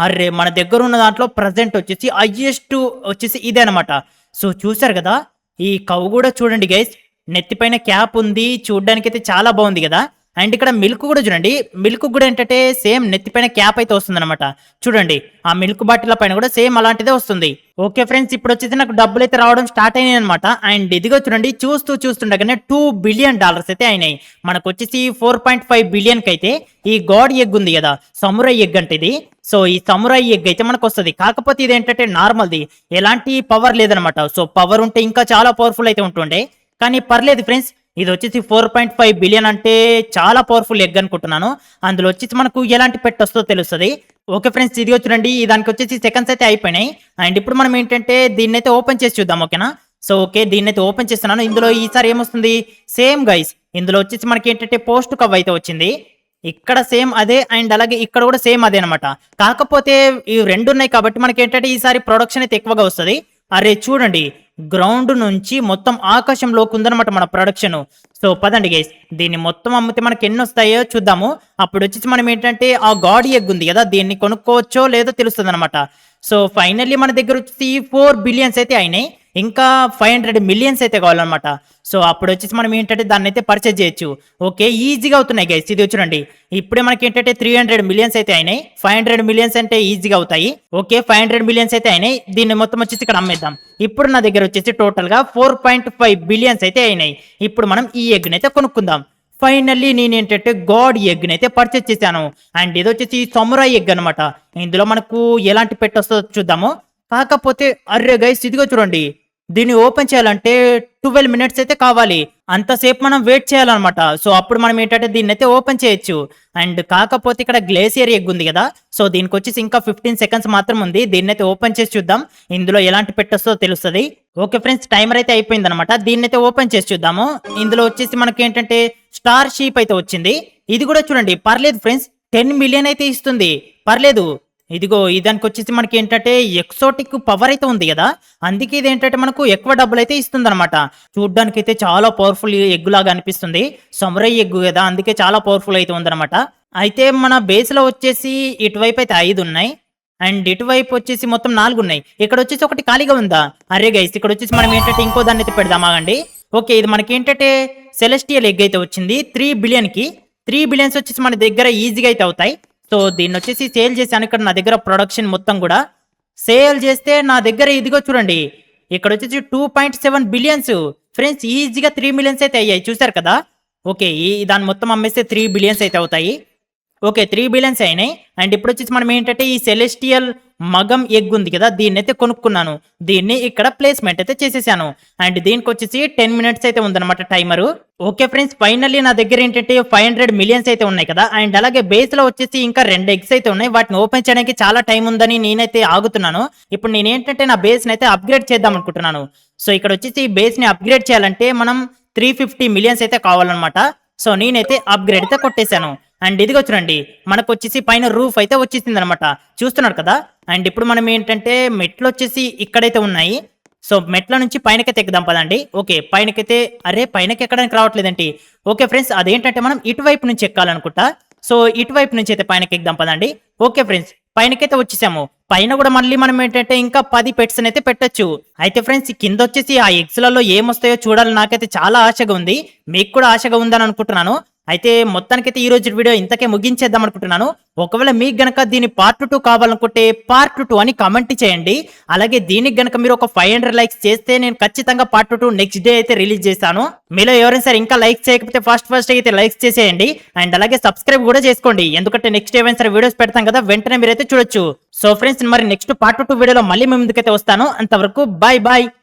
అరే మన దగ్గర ఉన్న దాంట్లో ప్రజెంట్ వచ్చేసి హైయెస్ట్ వచ్చేసి ఇదే అనమాట. సో చూసారు కదా, ఈ కవ్ కూడా చూడండి గైస్, నెత్తిపైన క్యాప్ ఉంది, చూడడానికి అయితే చాలా బాగుంది కదా. అండ్ ఇక్కడ మిల్క్ కూడా చూడండి, మిల్క్ కూడా ఏంటంటే సేమ్ నెత్తిపైన క్యాప్ అయితే వస్తుంది అనమాట. చూడండి, ఆ మిల్క్ బాటిల్ పైన కూడా సేమ్ అలాంటిదే వస్తుంది. ఓకే ఫ్రెండ్స్, ఇప్పుడు వచ్చేసి నాకు డబ్బులు అయితే రావడం స్టార్ట్ అయినాయి అనమాట. అండ్ ఇదిగో చూడండి, చూస్తుండగానే $2 బిలియన్ అయితే అయినాయి. మనకు వచ్చేసి 4.5 బిలియన్ కి అయితే ఈ గాడ్ ఎగ్ ఉంది కదా, సమురై ఎగ్ అంటే ఇది. సో ఈ సమురై ఎగ్ అయితే మనకు వస్తుంది. కాకపోతే ఇది ఏంటంటే నార్మల్ది, ఎలాంటి పవర్ లేదనమాట. సో పవర్ ఉంటే ఇంకా చాలా పవర్ఫుల్ అయితే ఉంటుండే, కానీ పర్లేదు ఫ్రెండ్స్. ఇది వచ్చేసి 4.5 బిలియన్ అంటే చాలా పవర్ఫుల్ ఎగ్ అనుకుంటున్నాను. అందులో వచ్చేసి మనకు ఎలాంటి పెట్ వస్తుందో తెలుస్తుంది. ఓకే ఫ్రెండ్స్, ఇది చూడండి, దానికి వచ్చేసి సెకండ్స్ అయితే అయిపోయినాయి. అండ్ ఇప్పుడు మనం ఏంటంటే దీన్ని అయితే ఓపెన్ చేసి చూద్దాం, ఓకేనా. సో ఓకే, దీన్ని అయితే ఓపెన్ చేస్తున్నాను. ఇందులో ఈసారి ఏమొస్తుంది, సేమ్ గైస్, ఇందులో వచ్చేసి మనకి ఏంటంటే పోస్ట్ కవ్ అయితే వచ్చింది. ఇక్కడ సేమ్ అదే, అండ్ అలాగే ఇక్కడ కూడా సేమ్ అదే అనమాట. కాకపోతే ఇవి రెండు ఉన్నాయి కాబట్టి మనకి ఏంటంటే ఈసారి ప్రొడక్షన్ అయితే ఎక్కువగా వస్తుంది. అరే చూడండి, గ్రౌండ్ నుంచి మొత్తం ఆకాశంలోకి ఉందన్నమాట మన ప్రొడక్షన్. సో పదండి గైస్, దీన్ని మొత్తం అమ్మితే మనకి ఎన్ని వస్తాయో చూద్దాము. అప్పుడు వచ్చేసి మనం ఏంటంటే ఆ గాడ్ ఎగ్ ఉంది కదా, దీన్ని కొనుక్కోవచ్చో లేదో తెలుస్తుంది అనమాట. సో ఫైనల్లీ మన దగ్గర వచ్చేసి 4 బిలియన్స్ అయితే అయినాయి. ఇంకా 500 మిలియన్స్ అయితే కావాలన్నమాట. సో అప్పుడు వచ్చేసి మనం ఏంటంటే దాన్ని అయితే పర్చేజ్ చేయొచ్చు. ఓకే, ఈజీగా అవుతున్నాయి గైస్. ఇది చూడండి, ఇప్పుడే మనకి ఏంటంటే 300 మిలియన్స్ అయితే అయినాయి. 500 మిలియన్స్ అంటే ఈజీగా అవుతాయి. ఓకే, 500 మిలియన్స్ అయితే అయినాయి. దీన్ని మొత్తం వచ్చేసి ఇక్కడ అమ్మేద్దాం. ఇప్పుడు నా దగ్గర వచ్చేసి టోటల్ గా 4.5 బిలియన్స్ అయితే అయినాయి. ఇప్పుడు మనం ఈ ఎగ్ అయితే కొనుక్కుందాం. ఫైనల్లీ నేను ఏంటంటే గాడ్ ఎగ్ అయితే పర్చేజ్ చేశాను. అండ్ ఇది వచ్చేసి సమురై ఎగ్ అనమాట. ఇందులో మనకు ఎలాంటి పెట్ వస్తుందో చూద్దాము. కాకపోతే అర్రే గైస్, ఇదిగో చూడండి, దీన్ని ఓపెన్ చేయాలంటే 12 minutes అయితే కావాలి. అంతసేపు మనం వెయిట్ చేయాలన్నమాట. సో అప్పుడు మనం ఏంటంటే దీన్ని అయితే ఓపెన్ చేయొచ్చు. అండ్ కాకపోతే ఇక్కడ గ్లేసియర్ ఎగ్ ఉంది కదా, సో దీనికి వచ్చేసి ఇంకా 15 seconds మాత్రం ఉంది. దీన్ని అయితే ఓపెన్ చేసి చూద్దాం, ఇందులో ఎలాంటి పెట్టొస్తో తెలుస్తుంది. ఓకే ఫ్రెండ్స్, టైమర్ అయితే అయిపోయింది అనమాట. దీన్ని అయితే ఓపెన్ చేసి చూద్దాము. ఇందులో వచ్చేసి మనకి ఏంటంటే స్టార్ షీప్ అయితే వచ్చింది. ఇది కూడా చూడండి, పర్లేదు ఫ్రెండ్స్, 10 మిలియన్ అయితే ఇస్తుంది, పర్లేదు. ఇదిగో దానికి వచ్చేసి మనకి ఏంటంటే ఎక్సోటిక్ పవర్ అయితే ఉంది కదా, అందుకే ఇది ఏంటంటే మనకు ఎక్కువ డబ్బులు అయితే ఇస్తుంది అనమాట. చూడ్డానికి అయితే చాలా పవర్ఫుల్ ఎగ్ లాగా అనిపిస్తుంది. సమురై ఎగ్ కదా, అందుకే చాలా పవర్ఫుల్ అయితే ఉందన్నమాట. అయితే మన బేస్ లో వచ్చేసి ఇటువైపు అయితే 5 ఉన్నాయి. అండ్ ఇటువైపు వచ్చేసి మొత్తం 4 ఉన్నాయి. ఇక్కడ వచ్చేసి ఒకటి ఖాళీగా ఉందా. అరే గైస్, ఇక్కడ వచ్చేసి మనం ఏంటంటే ఇంకో దాన్ని అయితే పెడదామాగండి. ఓకే, ఇది మనకి ఏంటంటే సెలెస్టియల్ ఎగ్ అయితే వచ్చింది 3 బిలియన్ కి. 3 బిలియన్స్ వచ్చేసి మన దగ్గర ఈజీగా అయితే అవుతాయి. సో దీన్ని వచ్చేసి సేల్ చేశాను. ఇక్కడ నా దగ్గర ప్రొడక్షన్ మొత్తం కూడా సేల్ చేస్తే నా దగ్గర ఇదిగో చూడండి, ఇక్కడ వచ్చేసి 2.7 బిలియన్స్ ఫ్రెండ్స్, ఈజీగా 3 మిలియన్స్ అయితే అయ్యాయి. చూసారు కదా. ఓకే, దాన్ని మొత్తం అమ్మేస్తే 3 బిలియన్స్ అయితే అవుతాయి. ఓకే, 3 బిలియన్స్ అయినాయి. అండ్ ఇప్పుడు వచ్చేసి మనం ఏంటంటే ఈ సెలెస్టియల్ మగం ఎగ్ ఉంది కదా, దీన్ని అయితే కొనుక్కున్నాను. దీన్ని ఇక్కడ ప్లేస్మెంట్ అయితే చేసేసాను. అండ్ దీనికి వచ్చేసి 10 minutes అయితే ఉందన్నమాట టైమరు. ఓకే ఫ్రెండ్స్, ఫైనల్లీ నా దగ్గర ఏంటంటే 500 మిలియన్స్ అయితే ఉన్నాయి కదా. అండ్ అలాగే బేస్ లో వచ్చేసి ఇంకా 2 ఎగ్స్ అయితే ఉన్నాయి. వాటిని ఓపెన్ చేయడానికి చాలా టైం ఉందని నేనైతే ఆగుతున్నాను. ఇప్పుడు నేను ఏంటంటే నా బేస్ ని అయితే అప్గ్రేడ్ చేద్దాం అనుకుంటున్నాను. సో ఇక్కడ వచ్చేసి ఈ బేస్ ని అప్గ్రేడ్ చేయాలంటే మనం 350 మిలియన్స్ అయితే కావాలన్నమాట. సో నేనైతే అప్గ్రేడ్ అయితే కొట్టేశాను. అండ్ ఇదిగో చూడండి, మనకు వచ్చేసి పైన రూఫ్ అయితే వచ్చేసింది అనమాట. చూస్తున్నారు కదా. అండ్ ఇప్పుడు మనం ఏంటంటే మెట్లు వచ్చేసి ఇక్కడైతే ఉన్నాయి. సో మెట్ల నుంచి పైనకైతే ఎక్కుదాం పదండి. ఓకే, పైనకైతే అరే పైనకి ఎక్కడానికి రావట్లేదండి. ఓకే ఫ్రెండ్స్, అదేంటంటే మనం ఇటువైపు నుంచి ఎక్కాలనుకుంటా. సో ఇటువైపు నుంచి అయితే పైనకి ఎక్కుదాం పదండి. ఓకే ఫ్రెండ్స్, పైనకైతే వచ్చేసాము. పైన కూడా మళ్ళీ మనం ఏంటంటే ఇంకా 10 పెట్స్ అయితే పెట్టొచ్చు. అయితే ఫ్రెండ్స్ కింద వచ్చేసి ఆ ఎగ్స్ లలో ఏమొస్తాయో చూడాలి, నాకైతే చాలా ఆశగా ఉంది. మీకు కూడా ఆశగా ఉందని అనుకుంటున్నాను. అయితే మొత్తానికైతే ఈ రోజు వీడియో ఇంతకే ముగించేద్దాం అనుకుంటున్నాను. ఒకవేళ మీకు గనక దీని పార్ట్ 2 కావాలనుకుంటే పార్ట్ 2 అని కామెంట్ చేయండి. అలాగే దీనికి గనక మీరు ఒక 500 లైక్స్ చేస్తే నేను ఖచ్చితంగా పార్ట్ 2 నెక్స్ట్ డే అయితే రిలీజ్ చేస్తాను. మీలో ఎవరైనా సరే ఇంకా లైక్ చేయకపోతే ఫస్ట్ అయితే లైక్స్ చేసేయండి. అండ్ అలాగే సబ్స్క్రైబ్ కూడా చేసుకోండి, ఎందుకంటే నెక్స్ట్ ఏమైనా సరే వీడియోస్ పెడతాం కదా, వెంటనే మీరైతే చూడొచ్చు. సో ఫ్రెండ్స్ మరి నెక్స్ట్ పార్ట్ 2 వీడియోలో మళ్ళీ మీ ముందుకైతే వస్తాను. అంతవరకు బాయ్ బాయ్.